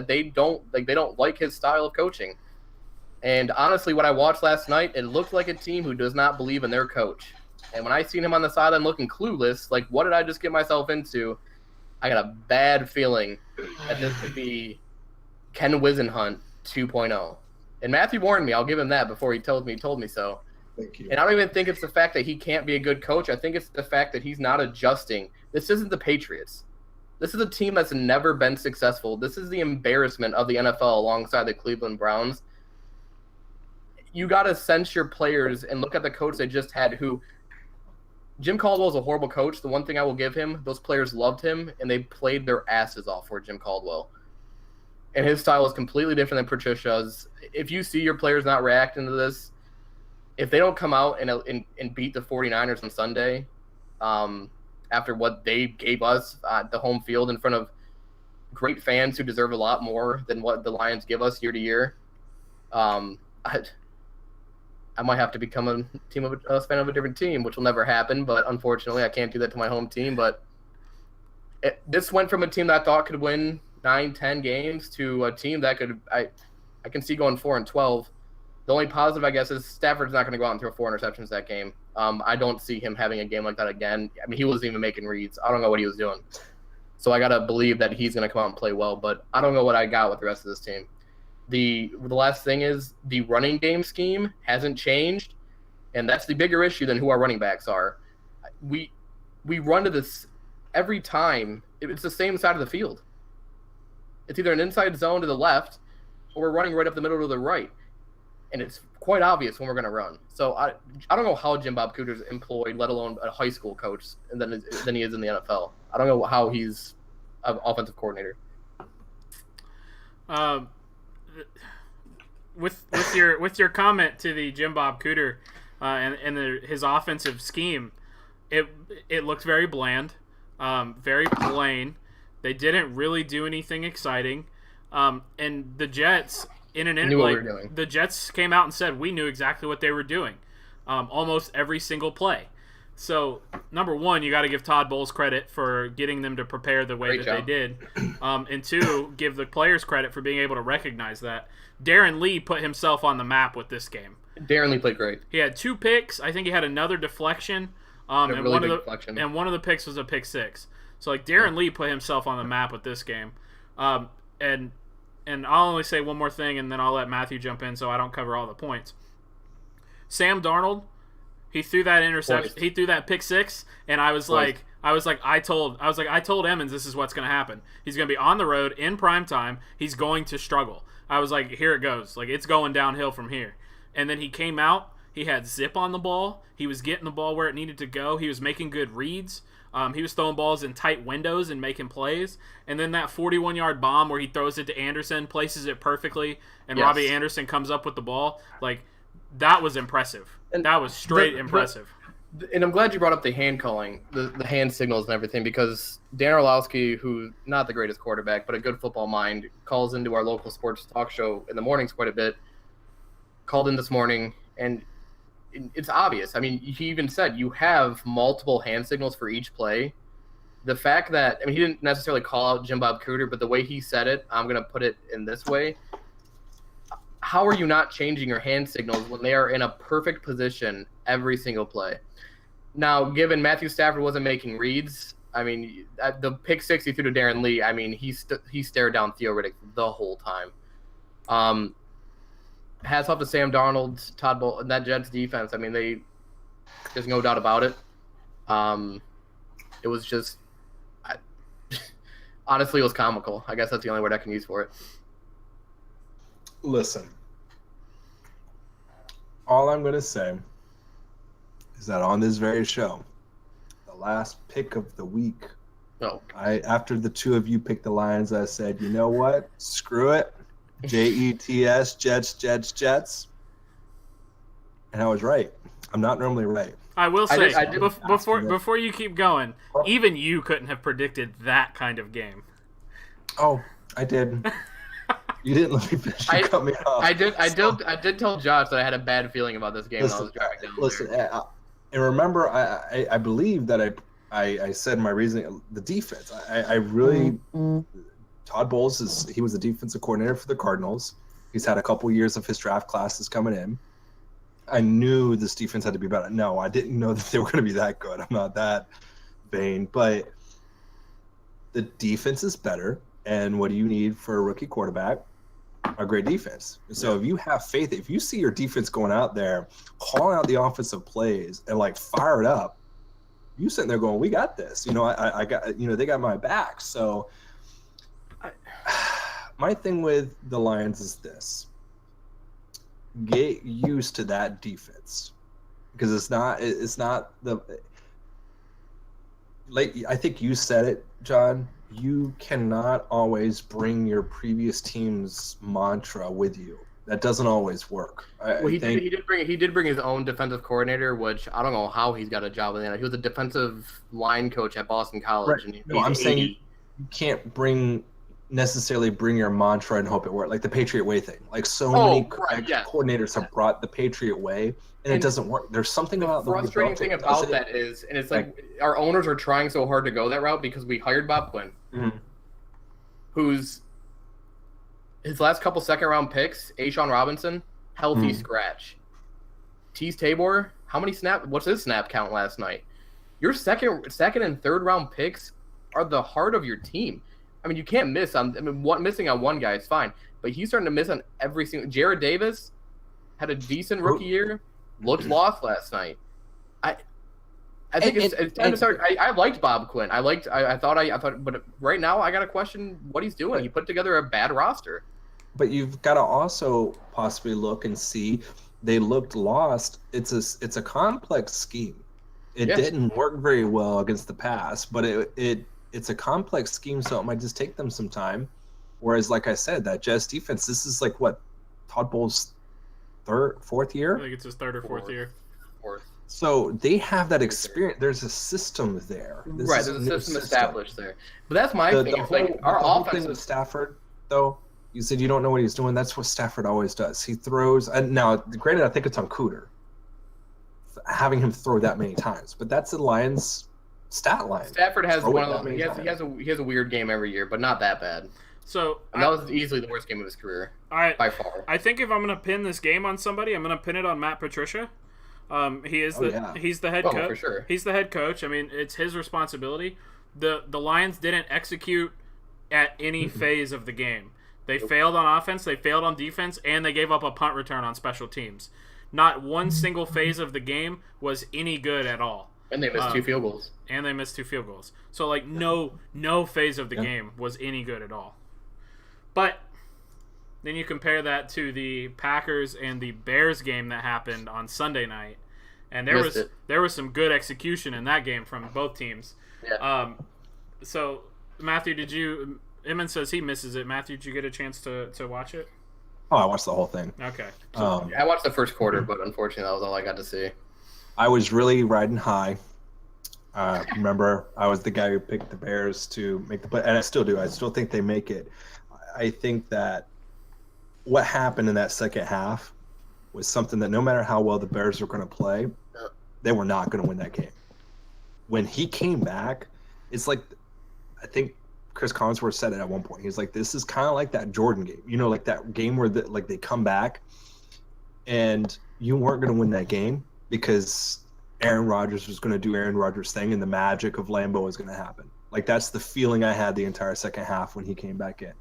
[SPEAKER 3] they don't like his style of coaching. And honestly, what I watched last night, it looked like a team who does not believe in their coach. And when I seen him on the sideline looking clueless, like, what did I just get myself into? I got a bad feeling that this could be Ken Wisenhunt 2.0. And Matthew warned me. I'll give him that before he told me so.
[SPEAKER 2] Thank you.
[SPEAKER 3] And I don't even think it's the fact that he can't be a good coach. I think it's the fact that he's not adjusting. This isn't the Patriots. This is a team that's never been successful. This is the embarrassment of the NFL alongside the Cleveland Browns. You got to sense your players and look at the coach they just had, who Jim Caldwell is a horrible coach. The one thing I will give him, those players loved him, and they played their asses off for Jim Caldwell. And his style is completely different than Patricia's. If you see your players not reacting to this, if they don't come out and beat the 49ers on Sunday, after what they gave us at the home field in front of great fans who deserve a lot more than what the Lions give us year to year, I might have to become a fan of a different team, which will never happen. But unfortunately, I can't do that to my home team. But this went from a team that I thought could win 9-10 games to a team that could I can see going 4-12. The only positive, I guess, is Stafford's not going to go out and throw 4 interceptions that game. I don't see him having a game like that again. I mean, he wasn't even making reads. I don't know what he was doing. So I got to believe that he's going to come out and play well. But I don't know what I got with the rest of this team. The last thing is the running game scheme hasn't changed, and that's the bigger issue than who our running backs are. We run to this every time. It's the same side of the field. It's either an inside zone to the left, or we're running right up the middle to the right, and it's quite obvious when we're going to run. So I don't know how Jim Bob Cooter's employed, let alone a high school coach, and than he is in the NFL. I don't know how he's an offensive coordinator.
[SPEAKER 1] With your comment to the Jim Bob Cooter and his offensive scheme, it looked very bland, very plain. They didn't really do anything exciting, and the Jets the Jets came out and said we knew exactly what they were doing, almost every single play. So, number one, you got to give Todd Bowles credit for getting them to prepare the way they did. And two, give the players credit for being able to recognize that. Darren Lee put himself on the map with this game.
[SPEAKER 3] Darren Lee played great.
[SPEAKER 1] He had 2 picks. I think he had another deflection. And one of the picks was a pick 6. So, like, Darren Lee put himself on the map with this game. And I'll only say one more thing, and then I'll let Matthew jump in so I don't cover all the points. Sam Darnold, he threw that interception. He threw that pick 6, and I told Emmons this is what's going to happen. He's going to be on the road in prime time. He's going to struggle. I was like, here it goes. Like, it's going downhill from here. And then he came out. He had zip on the ball. He was getting the ball where it needed to go. He was making good reads. He was throwing balls in tight windows and making plays. And then that 41-yard bomb where he throws it to Anderson, places it perfectly, and yes. Robbie Anderson comes up with the ball. Like, that was impressive. And that was straight impressive.
[SPEAKER 3] And I'm glad you brought up the hand calling, the hand signals and everything, because Dan Orlowski, who's not the greatest quarterback, but a good football mind, calls into our local sports talk show in the mornings quite a bit, called in this morning, and it's obvious. I mean, he even said you have multiple hand signals for each play. The fact that, I mean, he didn't necessarily call out Jim Bob Cooter, but the way he said it, I'm going to put it in this way. How are you not changing your hand signals when they are in a perfect position every single play? Now, given Matthew Stafford wasn't making reads, I mean, the pick 6 he threw to Darren Lee, I mean, he stared down Theo Riddick the whole time. Hats off to Sam Darnold, Todd Bowles, and that Jets defense. I mean, there's no doubt about it. It was just, honestly, it was comical. I guess that's the only word I can use for it.
[SPEAKER 2] Listen, all I'm going to say is that on this very show, the last pick of the week,
[SPEAKER 3] No.
[SPEAKER 2] after the two of you picked the Lions, I said, you know what? Screw it. Jets, Jets. And I was right. I'm not normally right.
[SPEAKER 1] I will say,
[SPEAKER 3] I did-
[SPEAKER 1] before you keep going, even you couldn't have predicted that kind of game.
[SPEAKER 2] Oh, I did. You didn't let me finish. You cut me off.
[SPEAKER 3] I did tell Josh that I had a bad feeling about this game when I was driving down there.
[SPEAKER 2] And remember, I believe that I said my reasoning. The defense. I really. Todd Bowles he was the defensive coordinator for the Cardinals. He's had a couple years of his draft classes coming in. I knew this defense had to be better. No, I didn't know that they were going to be that good. I'm not that vain, but the defense is better. And what do you need for a rookie quarterback? A great defense. So if you have faith, if you see your defense going out there, calling out the offensive plays and like fire it up, you sitting there going, "We got this." I got. They got my back. So, my thing with the Lions is this: get used to that defense, because it's not the. Like I think you said it, John. You cannot always bring your previous team's mantra with you. That doesn't always work.
[SPEAKER 3] He did bring his own defensive coordinator, which I don't know how he's got a job in there. He was a defensive line coach at Boston College.
[SPEAKER 2] Right.
[SPEAKER 3] And
[SPEAKER 2] No, I'm saying you can't necessarily bring your mantra and hope it works. Like the Patriot Way thing. Like many coordinators have brought the Patriot Way, and it doesn't work. There's something about
[SPEAKER 3] the frustrating thing about that is, and it's like our owners are trying so hard to go that route because we hired Bob Quinn, who's his last couple second-round picks, A'Shawn Robinson, healthy scratch. Tease Tabor, how many snaps? What's his snap count last night? Your second and third-round picks are the heart of your team. I mean, you can't miss on. Missing on one guy is fine, but he's starting to miss on every single. Jared Davis had a decent rookie year, looked lost last night. I think it's time to start. I liked Bob Quinn. I thought, but right now I got to question what he's doing. He put together a bad roster.
[SPEAKER 2] But you've got to also possibly look and see. They looked lost. It's a complex scheme. It didn't work very well against the pass, but it's a complex scheme, so it might just take them some time. Whereas, like I said, that Jets defense, this is like what Todd Bowles' fourth year.
[SPEAKER 1] I think it's his third or fourth year.
[SPEAKER 3] Fourth.
[SPEAKER 2] So they have that experience. There's a system there.
[SPEAKER 3] There's a system established there. But that's my thing. It's like our offense
[SPEAKER 2] thing with Stafford, though. You said you don't know what he's doing. That's what Stafford always does. He throws. And now, granted, I think it's on Cooter having him throw that many times, but that's the Lions' stat line.
[SPEAKER 3] Stafford has one of those. He has a weird game every year, but not that bad.
[SPEAKER 1] So
[SPEAKER 3] that was easily the worst game of his career by far.
[SPEAKER 1] I think if I'm going to pin this game on somebody, I'm going to pin it on Matt Patricia. He's the head coach.
[SPEAKER 3] For sure.
[SPEAKER 1] He's the head coach. I mean, it's his responsibility. The Lions didn't execute at any phase of the game. They failed on offense, they failed on defense, and they gave up a punt return on special teams. Not one single phase of the game was any good at all.
[SPEAKER 3] And they missed two field goals.
[SPEAKER 1] So like no phase of the game was any good at all. But then you compare that to the Packers and the Bears game that happened on Sunday night, and there was some good execution in that game from both teams.
[SPEAKER 3] Yeah.
[SPEAKER 1] So Matthew, Eamon says he misses it. Matthew, did you get a chance to watch it?
[SPEAKER 2] Oh, I watched the whole thing.
[SPEAKER 1] Okay.
[SPEAKER 3] I watched the first quarter, but unfortunately, that was all I got to see.
[SPEAKER 2] I was really riding high. Remember, I was the guy who picked the Bears to make the play, and I still do. I still think they make it. I think that what happened in that second half was something that no matter how well the Bears were going to play, they were not going to win that game. When he came back, it's like, I think Chris Collinsworth said it at one point. He's like, this is kind of like that Jordan game. You know, like that game where they come back and you weren't going to win that game because Aaron Rodgers was going to do Aaron Rodgers' thing and the magic of Lambeau was going to happen. Like, that's the feeling I had the entire second half when he came back in.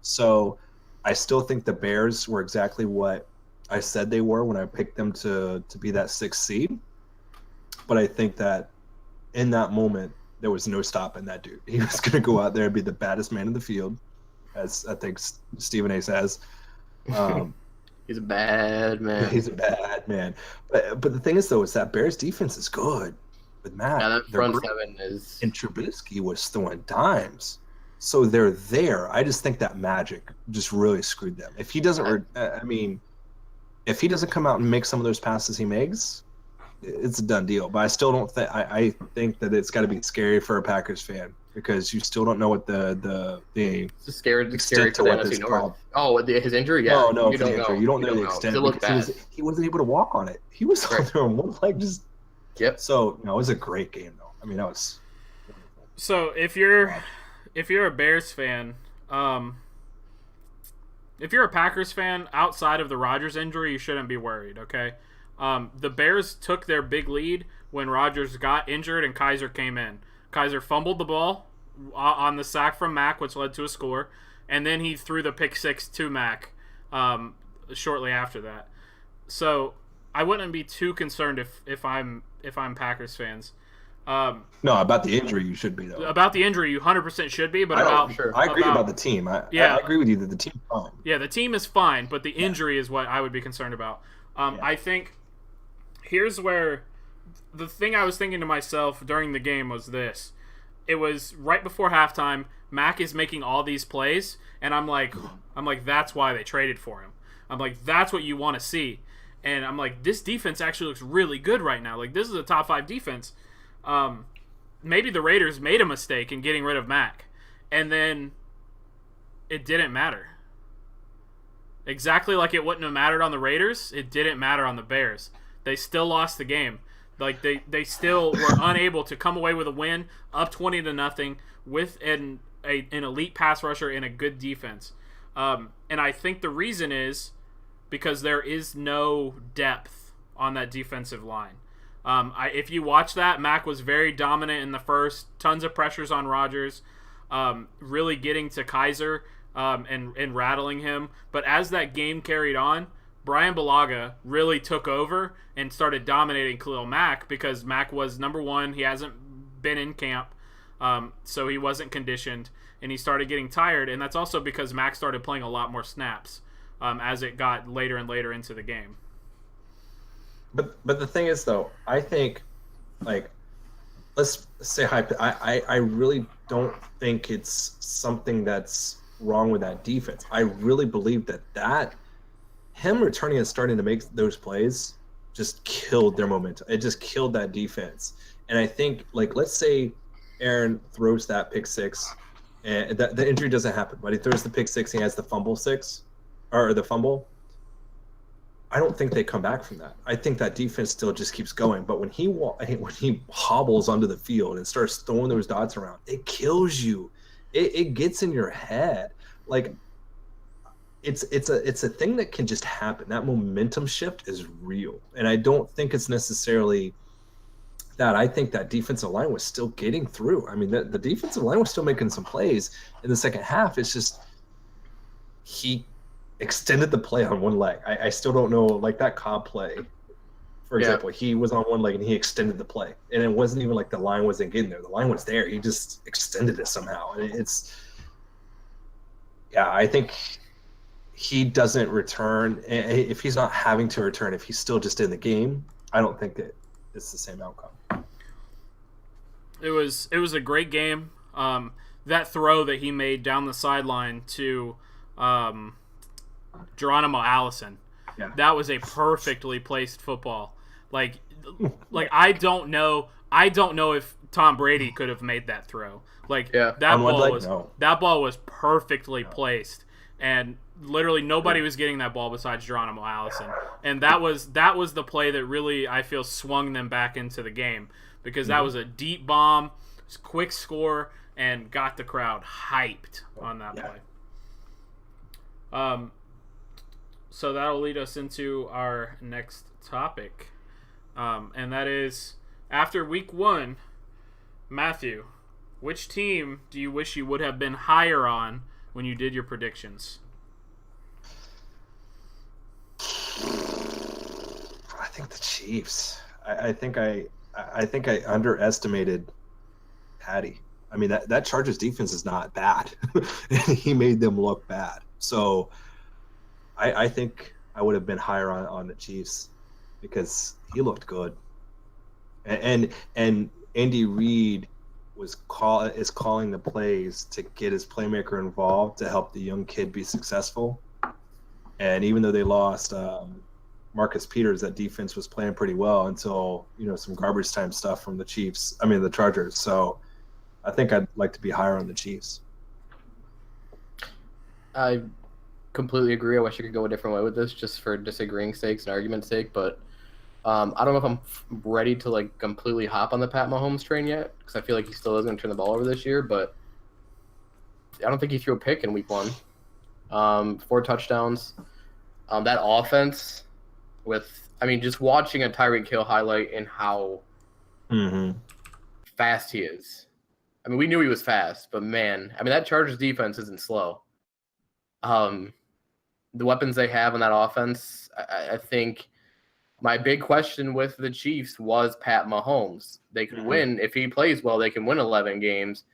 [SPEAKER 2] So I still think the Bears were exactly what I said they were when I picked them to be that 6th seed. But I think that in that moment, there was no stopping that dude. He was going to go out there and be the baddest man in the field, as I think Stephen A. says.
[SPEAKER 3] He's a bad man.
[SPEAKER 2] He's a bad man. But the thing is, though, is that Bears defense is good with Matt.
[SPEAKER 3] Yeah, that
[SPEAKER 2] They're
[SPEAKER 3] front
[SPEAKER 2] great.
[SPEAKER 3] seven is.
[SPEAKER 2] And Trubisky was throwing dimes. So they're there. I just think that magic just really screwed them. If he doesn't, if he doesn't come out and make some of those passes he makes, it's a done deal. But I still don't think. I think that it's got to be scary for a Packers fan because you still don't know what the
[SPEAKER 3] It's just scary
[SPEAKER 2] extent
[SPEAKER 3] to
[SPEAKER 2] to
[SPEAKER 3] the
[SPEAKER 2] what
[SPEAKER 3] NFC
[SPEAKER 2] this
[SPEAKER 3] North.
[SPEAKER 2] called.
[SPEAKER 3] Oh, his injury? Yeah.
[SPEAKER 2] No,
[SPEAKER 3] you
[SPEAKER 2] for the injury. You don't know the extent.
[SPEAKER 3] It looked
[SPEAKER 2] Because
[SPEAKER 3] bad.
[SPEAKER 2] he wasn't able to walk on it. He was on there on one leg just.
[SPEAKER 3] Yep.
[SPEAKER 2] So no, it was a great game though. I mean, that was.
[SPEAKER 1] So if you're a Bears fan, if you're a Packers fan, outside of the Rodgers injury, you shouldn't be worried. Okay, the Bears took their big lead when Rodgers got injured and Kaiser came in. Kaiser fumbled the ball on the sack from Mack, which led to a score, and then he threw the pick six to Mack shortly after that. So I wouldn't be too concerned if I'm Packers fans.
[SPEAKER 2] No, about the injury, you should be though.
[SPEAKER 1] About the injury, you 100% should be, but
[SPEAKER 2] I agree about the team. I agree with you that the team's fine.
[SPEAKER 1] Yeah, the team is fine, but the injury is what I would be concerned about. I think here's where the thing I was thinking to myself during the game was this. It was right before halftime. Mack is making all these plays, and I'm like, that's why they traded for him. I'm like, that's what you want to see. And I'm like, this defense actually looks really good right now. Like, this is a top 5 defense. Maybe the Raiders made a mistake in getting rid of Mack, and then it didn't matter. Exactly like it wouldn't have mattered on the Raiders, it didn't matter on the Bears. They still lost the game. Like they still were unable to come away with a win, up 20-0, with an elite pass rusher and a good defense. And I think the reason is because there is no depth on that defensive line. If you watch that, Mack was very dominant in the first, tons of pressures on Rodgers, really getting to Kaiser and rattling him. But as that game carried on, Brian Bulaga really took over and started dominating Khalil Mack because Mack was number one. He hasn't been in camp, so he wasn't conditioned, and he started getting tired. And that's also because Mack started playing a lot more snaps as it got later and later into the game.
[SPEAKER 2] But the thing is, though, I think, like, let's say I really don't think it's something that's wrong with that defense. I really believe that him returning and starting to make those plays just killed their momentum. It just killed that defense. And I think, like, let's say Aaron throws that pick six, and the injury doesn't happen, but he throws the pick six, and he has the fumble. I don't think they come back from that. I think that defense still just keeps going. But when he hobbles onto the field and starts throwing those dots around, it kills you. It gets in your head. Like, it's a thing that can just happen. That momentum shift is real, and I don't think it's necessarily that. I think that defensive line was still getting through. I mean, the defensive line was still making some plays in the second half. It's just he extended the play on one leg. I still don't know, like that Cobb play, for example. He was on one leg and he extended the play, and it wasn't even like the line wasn't getting there. The line was there. He just extended it somehow, and I think he doesn't return. If he's not having to return, if he's still just in the game, I don't think that it's the same outcome.
[SPEAKER 1] It was a great game. That throw that he made down the sideline to Geronimo Allison, that was a perfectly placed football. Like I don't know if Tom Brady could have made that throw. That ball was perfectly placed, and literally nobody was getting that ball besides Geronimo Allison. And that was the play that really, I feel, swung them back into the game, because that was a deep bomb, quick score, and got the crowd hyped on that play. So that'll lead us into our next topic, and that is, after week 1, Matthew, which team do you wish you would have been higher on when you did your predictions?
[SPEAKER 2] I think the Chiefs. I think I underestimated Patty. I mean, that Chargers defense is not bad. He made them look bad. So I think I would have been higher on the Chiefs because he looked good, and Andy Reid is calling the plays to get his playmaker involved to help the young kid be successful. And even though they lost Marcus Peters, that defense was playing pretty well until some garbage time stuff from the Chargers. So I think I'd like to be higher on the Chiefs.
[SPEAKER 3] I completely agree. I wish I could go a different way with this, just for disagreeing sakes and argument's sake. But I don't know if I'm ready to completely hop on the Pat Mahomes train yet, because I feel like he still is going to turn the ball over this year. But I don't think he threw a pick in Week 1. 4 touchdowns. That offense just watching a Tyreek Hill highlight and how fast he is. I mean, we knew he was fast, but man, that Chargers defense isn't slow. The weapons they have on that offense, I think my big question with the Chiefs was Pat Mahomes. They could win. If he plays well, they can win 11 games.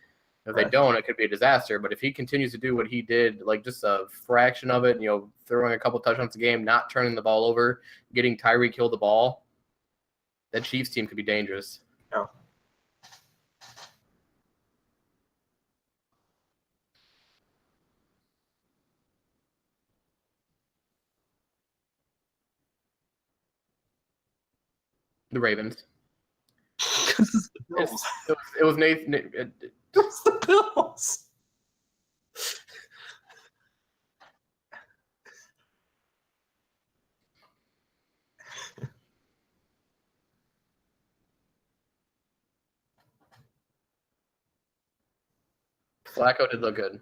[SPEAKER 3] If they don't, it could be a disaster. But if he continues to do what he did, just a fraction of it, throwing a couple touchdowns a game, not turning the ball over, getting Tyreek Hill the ball, that Chiefs team could be dangerous.
[SPEAKER 2] Yeah.
[SPEAKER 3] The Ravens.
[SPEAKER 2] Bills.
[SPEAKER 3] It was Nathan.
[SPEAKER 2] It's the Bills.
[SPEAKER 3] Flacco did look good.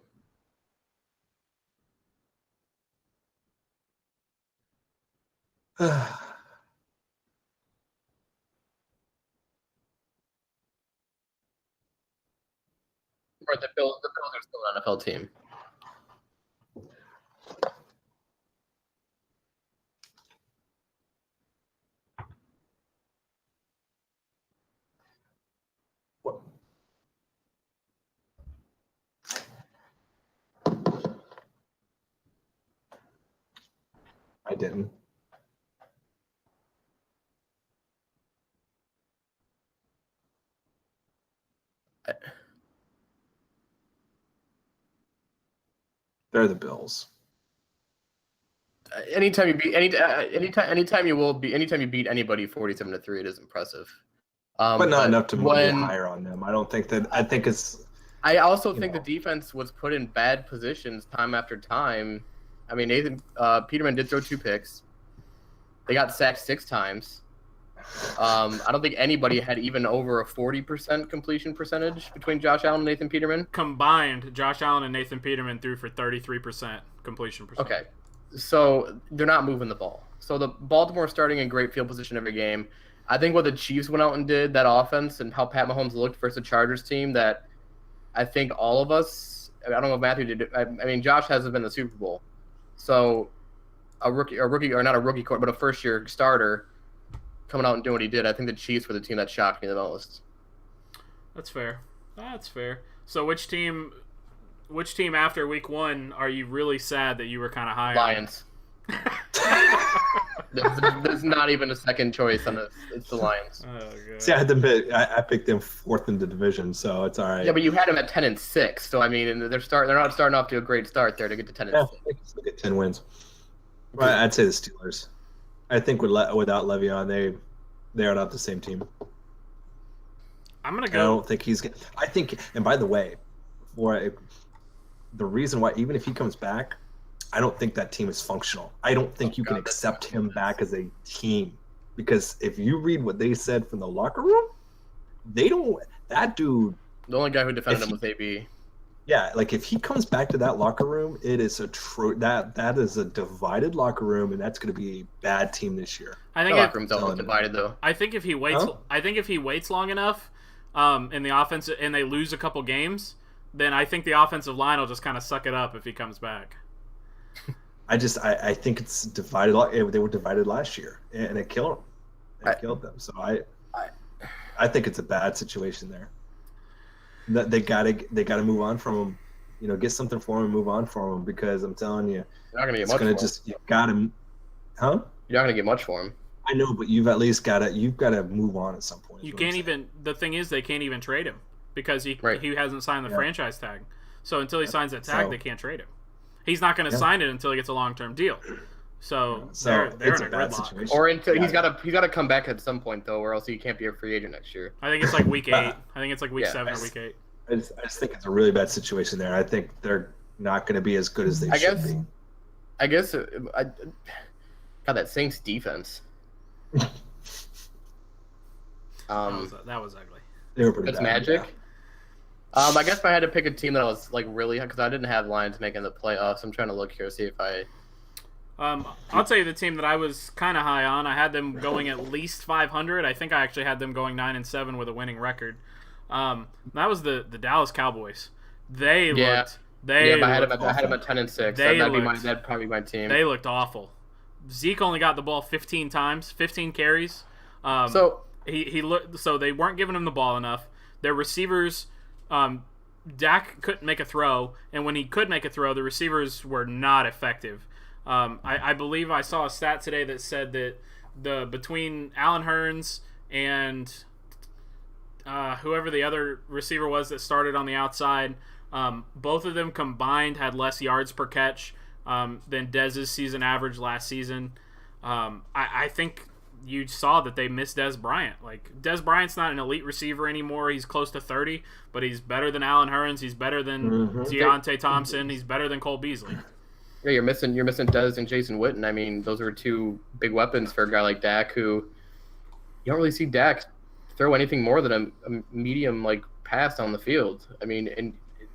[SPEAKER 3] Right, the Bills are still an NFL team.
[SPEAKER 2] What? I didn't. They're the Bills.
[SPEAKER 3] Anytime you beat anytime you beat anybody 47-3, it is impressive.
[SPEAKER 2] But not enough to move higher on them. I don't think that. I think it's.
[SPEAKER 3] I also think the defense was put in bad positions time after time. Nathan Peterman did throw 2 picks. They got sacked 6 times. I don't think anybody had even over a 40% completion percentage between Josh Allen and Nathan Peterman.
[SPEAKER 1] Combined, Josh Allen and Nathan Peterman threw for 33% completion percentage.
[SPEAKER 3] Okay, so they're not moving the ball. So the Baltimore starting in great field position every game. I think what the Chiefs went out and did, that offense, and how Pat Mahomes looked versus the Chargers team, that I think all of us, I don't know if Matthew did it. Josh hasn't been in the Super Bowl. So a rookie, or not a rookie, but a first-year starter coming out and doing what he did, I think the Chiefs were the team that shocked me the most.
[SPEAKER 1] That's fair. So which team after Week 1 are you really sad that you were kind of high
[SPEAKER 3] Lions. There's not even a second choice on this. It's the Lions.
[SPEAKER 1] Oh, God.
[SPEAKER 2] See, I picked them 4th in the division, so it's all right.
[SPEAKER 3] Yeah, but you had them at 10-6, so they're not starting off to a great start there to get to 10-6.
[SPEAKER 2] Yeah, they can still get 10 wins. Well, I'd say the Steelers. I think without Le'Veon, they are not the same team.
[SPEAKER 1] I'm gonna go.
[SPEAKER 2] I don't think he's. I think, and by the way, the reason why, even if he comes back, I don't think that team is functional. I don't think you can accept him back as a team, because if you read what they said from the locker room, they don't. That dude.
[SPEAKER 3] The only guy who defended him was AB.
[SPEAKER 2] Yeah, if he comes back to that locker room, it is that is a divided locker room, and that's going to be a bad team this year.
[SPEAKER 1] I think
[SPEAKER 3] the locker room's always divided, though.
[SPEAKER 1] I think if he waits, long enough, in the offense, and they lose a couple games, then I think the offensive line will just kind of suck it up if he comes back.
[SPEAKER 2] I think it's divided. They were divided last year, and it killed them. It killed them. So I think it's a bad situation there. That they gotta move on from him get something for him and move on for him, because I'm telling you,
[SPEAKER 3] You're not gonna get
[SPEAKER 2] it's
[SPEAKER 3] much
[SPEAKER 2] gonna
[SPEAKER 3] for him.
[SPEAKER 2] you got him, huh?
[SPEAKER 3] You're not gonna get much for him.
[SPEAKER 2] I know, but you've at least got to move on at some point.
[SPEAKER 1] You can't even. The thing is, they can't even trade him because he hasn't signed the franchise tag. So until he signs that tag, they can't trade him. He's not going to sign it until he gets a long-term deal. So they're in a
[SPEAKER 2] bad
[SPEAKER 1] gridlock.
[SPEAKER 2] situation.
[SPEAKER 3] Or until he's gotta come back at some point though, or else he can't be a free agent next year.
[SPEAKER 1] I think it's like week 8. I think it's like week 7 or week 8.
[SPEAKER 2] I just think it's a really bad situation there. I think they're not going to be as good as they should be.
[SPEAKER 3] I guess. God, that Saints defense.
[SPEAKER 1] That was ugly.
[SPEAKER 2] They were pretty
[SPEAKER 3] That's
[SPEAKER 2] bad.
[SPEAKER 3] magic.
[SPEAKER 2] Yeah.
[SPEAKER 3] I guess if I had to pick a team that was like really, because I didn't have Lions making the playoffs. I'm trying to look here, see if I.
[SPEAKER 1] I'll tell you the team that I was kind of high on. I had them going at least 500. I think I actually had them going 9-7 with a winning record. That was the Dallas Cowboys. They looked.
[SPEAKER 3] But I had them at 10-6. That'd probably be my team.
[SPEAKER 1] They looked awful. Zeke only got the ball 15 times, 15 carries.
[SPEAKER 3] So
[SPEAKER 1] he looked. So they weren't giving him the ball enough. Their receivers, Dak couldn't make a throw, and when he could make a throw, the receivers were not effective. I believe I saw a stat today that said that between Allen Hurns and whoever the other receiver was that started on the outside, both of them combined had less yards per catch than Dez's season average last season. I think you saw that they missed Dez Bryant. Like, Dez Bryant's not an elite receiver anymore. He's close to 30, but he's better than Allen Hurns. He's better than Deontay Thompson. He's better than Cole Beasley.
[SPEAKER 3] Yeah, you're missing Dez and Jason Witten. I mean, those are two big weapons for a guy like Dak, who you don't really see Dak throw anything more than a medium like pass on the field. I mean, and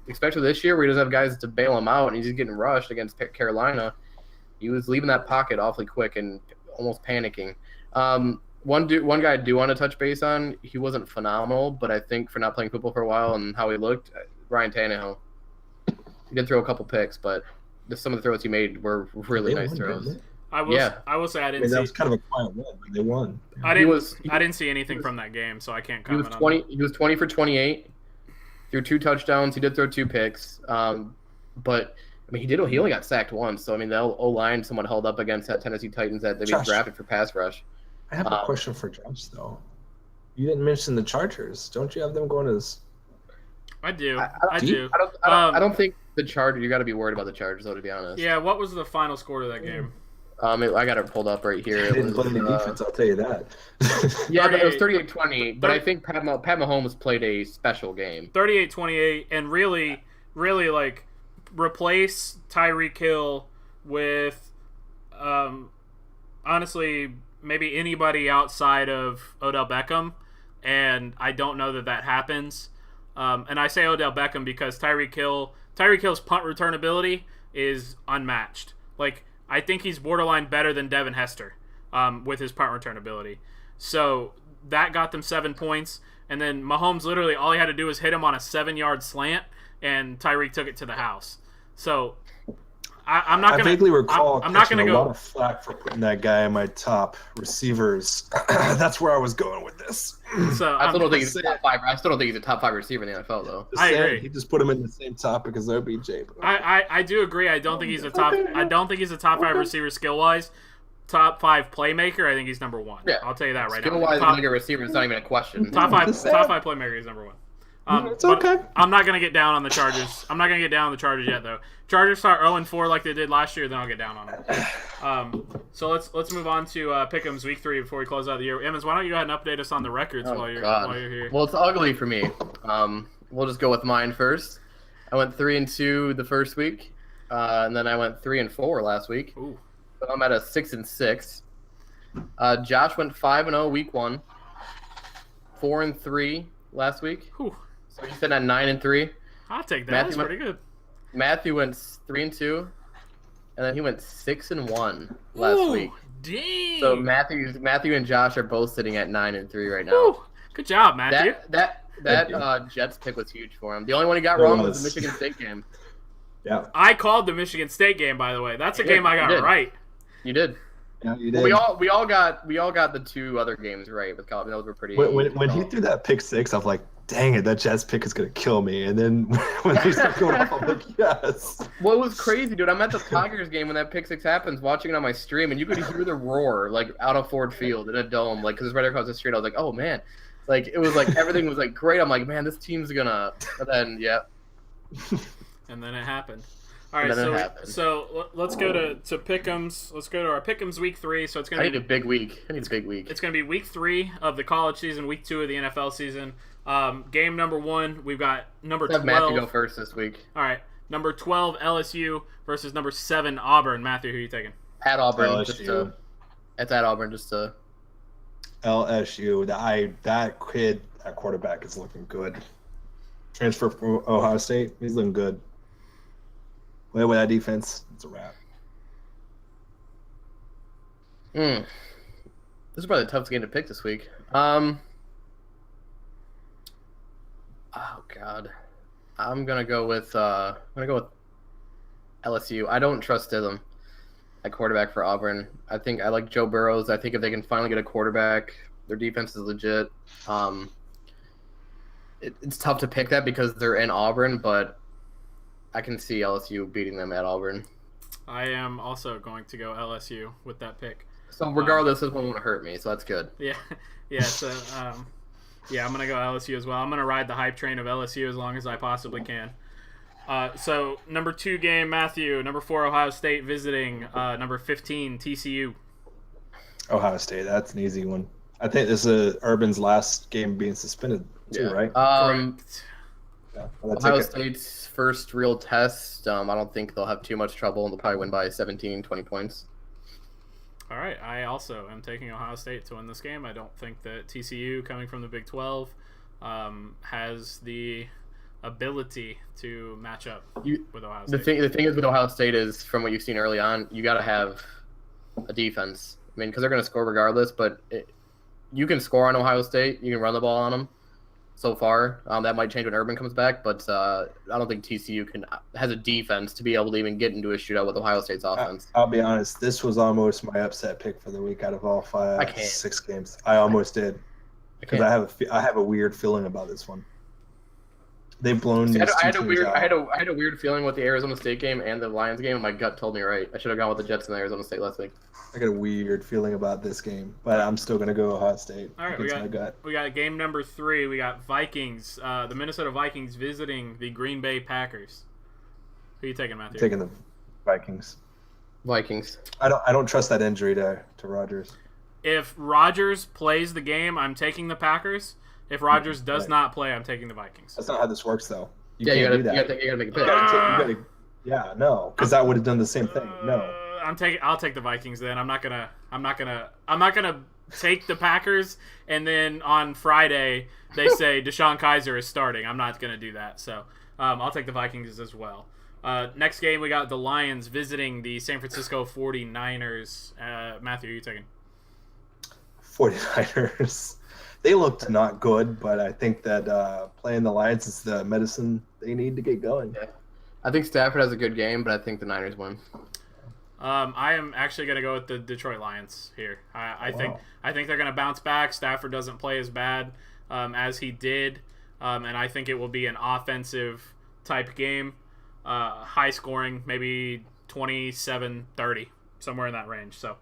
[SPEAKER 3] especially this year where he doesn't have guys to bail him out and he's just getting rushed against Carolina, he was leaving that pocket awfully quick and almost panicking. One guy I do want to touch base on, he wasn't phenomenal, but I think for not playing football for a while and how he looked, Ryan Tannehill. He did throw a couple picks, but some of the throws he made were really nice throws.
[SPEAKER 1] I will say I didn't see.
[SPEAKER 2] That was kind of a quiet win, but they won.
[SPEAKER 1] I didn't see anything from that game, so I can't comment on that.
[SPEAKER 3] He was 20 for 28, threw 2 touchdowns. He did throw 2 picks, but I mean he only got sacked once. So I mean the O-line somewhat held up against that Tennessee Titans that they drafted for pass rush.
[SPEAKER 2] I have a question for Josh though. You didn't mention the Chargers. Don't you have them going as?
[SPEAKER 1] I do.
[SPEAKER 3] I don't think the Chargers. You got to be worried about the Chargers, though, to be honest.
[SPEAKER 1] Yeah. What was the final score to that game?
[SPEAKER 3] I got it pulled up right here.
[SPEAKER 2] They didn't play any defense. I'll tell you that.
[SPEAKER 3] Yeah, it was 38-20. But I think Pat Mahomes played a special game.
[SPEAKER 1] 38-28, and really, like replace Tyreek Hill with, honestly, maybe anybody outside of Odell Beckham, and I don't know that happens. And I say Odell Beckham because Tyreek Hill's punt return ability is unmatched. Like, I think he's borderline better than Devin Hester with his punt return ability. So that got them 7 points. And then Mahomes literally all he had to do was hit him on a 7-yard slant, and Tyreek took it to the house. So I'm not going to.
[SPEAKER 2] I vaguely recall
[SPEAKER 1] I'm not going to
[SPEAKER 2] a
[SPEAKER 1] go.
[SPEAKER 2] lot of flack for putting that guy in my top receivers. That's where I was going with this.
[SPEAKER 1] So
[SPEAKER 3] I still don't think he's a top 5. I still don't think he's a top 5 receiver in the NFL, though.
[SPEAKER 1] I agree.
[SPEAKER 2] He just put him in the same topic as OBJ.
[SPEAKER 1] I do agree. I don't think he's a top. I don't think he's a top 5 receiver skill wise. Top 5 playmaker. I think he's number 1. Yeah. I'll tell you that right now.
[SPEAKER 3] Skill wise, being a receiver is not even a question.
[SPEAKER 1] Top 5 playmaker is number 1.
[SPEAKER 2] It's okay.
[SPEAKER 1] I'm not going to get down on the Chargers. I'm not going to get down on the Chargers yet, though. Chargers start 0-4 like they did last year, then I'll get down on them. So let's move on to Pick'em's Week 3 before we close out the year. Emmons, why don't you go ahead and update us on the records while you're here?
[SPEAKER 3] Well, it's ugly for me. We'll just go with mine first. I went 3-2 the first week, and then I went 3-4 last week.
[SPEAKER 1] Ooh.
[SPEAKER 3] So I'm at a 6-6. Josh went 5-0 week 1, 4-3 last week.
[SPEAKER 1] Whew.
[SPEAKER 3] So he's sitting at 9-3.
[SPEAKER 1] I'll take that. That's pretty good.
[SPEAKER 3] Matthew went 3-2, and then he went 6-1 last week.
[SPEAKER 1] Dang.
[SPEAKER 3] So Matthew and Josh are both sitting at 9-3 right now.
[SPEAKER 1] Ooh. Good job, Matthew.
[SPEAKER 3] That Jets pick was huge for him. The only one he got wrong was the Michigan State game.
[SPEAKER 2] Yeah.
[SPEAKER 1] I called the Michigan State game, by the way. That's a game I got right.
[SPEAKER 3] You did.
[SPEAKER 2] Yeah, you did.
[SPEAKER 3] We all got the 2 other games right with Colorado. Those were pretty.
[SPEAKER 2] When he threw that pick 6, I was like, dang it, that Jets pick is gonna kill me. And then when they start going off, I'm like, yes.
[SPEAKER 3] What was crazy, dude? I'm at the Tigers game when that pick six happens, watching it on my stream, and you could hear the roar like out of Ford Field in a dome, like because it's right across the street. I was like, oh man, like it was like everything was like great. I'm like, man, this team's gonna. And then
[SPEAKER 1] And then it happened. All right,
[SPEAKER 3] And then it happened.
[SPEAKER 1] so let's go to Pick'ems. Let's go to our Pick'ems week 3. So it's
[SPEAKER 3] I
[SPEAKER 1] gonna
[SPEAKER 3] need a big week. I need a big week.
[SPEAKER 1] It's going to be week 3 of the college season, week 2 of the NFL season. Game number 1, we've got number
[SPEAKER 3] Let's
[SPEAKER 1] 12.
[SPEAKER 3] have Matthew go first this week.
[SPEAKER 1] All right, number 12 LSU versus number 7 Auburn. Matthew, who are you taking?
[SPEAKER 3] At Auburn,
[SPEAKER 2] LSU.
[SPEAKER 3] It's at Auburn, just to.
[SPEAKER 2] LSU. That kid at quarterback is looking good. Transfer from Ohio State. He's looking good. With that defense, it's a wrap.
[SPEAKER 3] This is probably the toughest game to pick this week. Oh God, I'm gonna go with LSU. I don't trust Stidham at quarterback for Auburn. I think I like Joe Burrows. I think if they can finally get a quarterback, their defense is legit. It's tough to pick that because they're in Auburn, but I can see LSU beating them at Auburn.
[SPEAKER 1] I am also going to go LSU with that pick.
[SPEAKER 3] So regardless, this one won't hurt me, so that's good.
[SPEAKER 1] Yeah. So I'm gonna go LSU as well. I'm gonna ride the hype train of LSU as long as I possibly can. So number 2 game, Matthew. Number 4 Ohio State visiting number 15 TCU.
[SPEAKER 2] Ohio State. That's an easy one. I think this is Urban's last game being suspended too, right?
[SPEAKER 1] Correct.
[SPEAKER 2] Yeah.
[SPEAKER 3] Ohio State's first real test. I don't think they'll have too much trouble, and they'll probably win by 17, 20 points.
[SPEAKER 1] All right, I also am taking Ohio State to win this game. I don't think that TCU, coming from the Big 12, has the ability to match up with Ohio State.
[SPEAKER 3] The thing is with Ohio State is, from what you've seen early on, you got to have a defense. I mean, because they're going to score regardless, but you can score on Ohio State. You can run the ball on them. So far, that might change when Urban comes back, but I don't think TCU has a defense to be able to even get into a shootout with Ohio State's offense.
[SPEAKER 2] I'll be honest. This was almost my upset pick for the week out of all 6 games. I almost did because I have a weird feeling about this one. They've blown.
[SPEAKER 3] See, I had a weird feeling with the Arizona State game and the Lions game, and my gut told me right. I should have gone with the Jets and Arizona State last week.
[SPEAKER 2] I got a weird feeling about this game, but I'm still gonna go Ohio State.
[SPEAKER 1] All right, we got game number 3. We got Vikings, the Minnesota Vikings visiting the Green Bay Packers. Who are you taking, Matthew?
[SPEAKER 2] Taking the Vikings.
[SPEAKER 3] Vikings.
[SPEAKER 2] I don't trust that injury to Rodgers.
[SPEAKER 1] If Rodgers plays the game, I'm taking the Packers. If Rodgers does not play, I'm taking the Vikings.
[SPEAKER 2] That's not how this works, though.
[SPEAKER 3] You gotta make a pick.
[SPEAKER 2] Because that would have done the same thing. No.
[SPEAKER 1] I'll take the Vikings then. I'm not gonna take the Packers and then on Friday they say Deshaun Kaiser is starting. I'm not gonna do that. So I'll take the Vikings as well. Next game we got the Lions visiting the San Francisco 49ers. Matthew, who are you taking?
[SPEAKER 2] 49ers. They looked not good, but I think that playing the Lions is the medicine they need to get going.
[SPEAKER 3] Yeah. I think Stafford has a good game, but I think the Niners win.
[SPEAKER 1] I am actually going to go with the Detroit Lions here. I think they're going to bounce back. Stafford doesn't play as bad as he did, and I think it will be an offensive type game, high scoring, maybe 27-30, somewhere in that range. So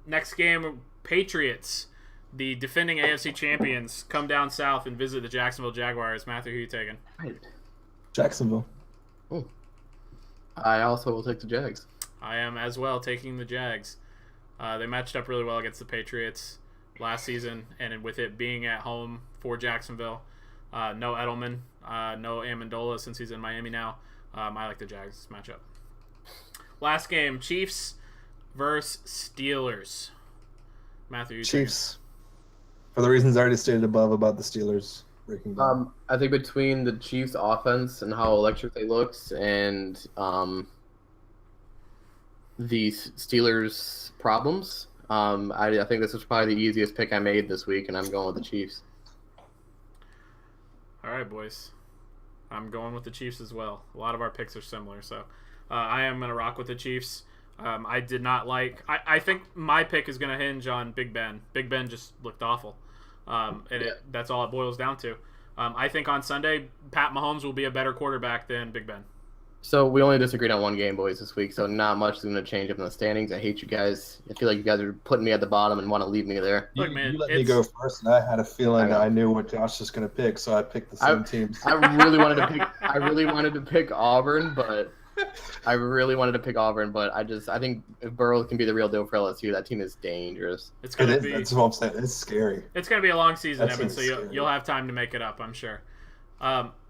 [SPEAKER 1] next game, Patriots, the defending AFC champions, come down south and visit the Jacksonville Jaguars. Matthew, who are you taking?
[SPEAKER 2] Jacksonville.
[SPEAKER 3] Oh. I also will take the Jags.
[SPEAKER 1] I am as well taking the Jags. They matched up really well against the Patriots last season, and with it being at home for Jacksonville, no Edelman, no Amendola since he's in Miami now. I like the Jags matchup. Last game, Chiefs versus Steelers. Matthew, you
[SPEAKER 2] Chiefs. For the reasons I already stated above about the Steelers breaking down.
[SPEAKER 3] I think between the Chiefs' offense and how electric they looked, and the Steelers' problems, I think this was probably the easiest pick I made this week, and I'm going with the Chiefs.
[SPEAKER 1] All right, boys. I'm going with the Chiefs as well. A lot of our picks are similar, so I am going to rock with the Chiefs. I did not like... I think my pick is going to hinge on Big Ben. Big Ben just looked awful. That's all it boils down to. I think on Sunday, Pat Mahomes will be a better quarterback than Big Ben.
[SPEAKER 3] So we only disagreed on one game, boys, this week. So not much is going to change up in the standings. I hate you guys. I feel like you guys are putting me at the bottom and want to leave me there.
[SPEAKER 1] Look, man,
[SPEAKER 2] you let me go first, and I had a feeling
[SPEAKER 3] I
[SPEAKER 2] I knew what Josh was going to pick, so I picked the same teams.
[SPEAKER 3] I really wanted to pick. I really wanted to pick Auburn, but I think if Burrow can be the real deal for LSU, that team is dangerous.
[SPEAKER 1] It's gonna be.
[SPEAKER 2] That's what I'm saying. It's scary.
[SPEAKER 1] It's gonna be a long season,
[SPEAKER 2] That
[SPEAKER 1] Evan. So
[SPEAKER 2] seems scary.
[SPEAKER 1] you'll have time to make it up, I'm sure.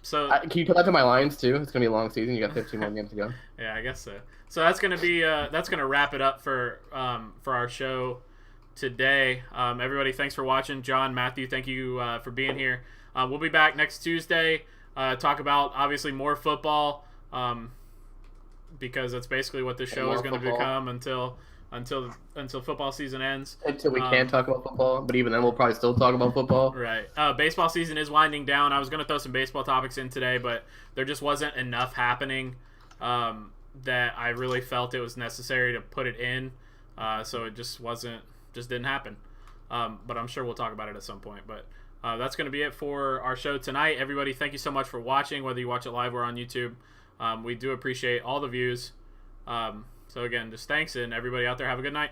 [SPEAKER 1] So
[SPEAKER 3] Can you put that to my Lions too? It's gonna be a long season. You got 15 more games to go.
[SPEAKER 1] yeah, I guess so. So that's gonna be that's gonna wrap it up for our show today. Everybody, thanks for watching. John, Matthew, thank you for being here. We'll be back next Tuesday. Talk about obviously more football, because that's basically what the show is going to become until football season ends.
[SPEAKER 3] Until we can't talk about football, but even then we'll probably still talk about football.
[SPEAKER 1] Right. Baseball season is winding down. I was going to throw some baseball topics in today, but there just wasn't enough happening that I really felt it was necessary to put it in. So it just didn't happen. But I'm sure we'll talk about it at some point. But that's going to be it for our show tonight. Everybody, thank you so much for watching, whether you watch it live or on YouTube. We do appreciate all the views. So again, just thanks, and everybody out there have a good night.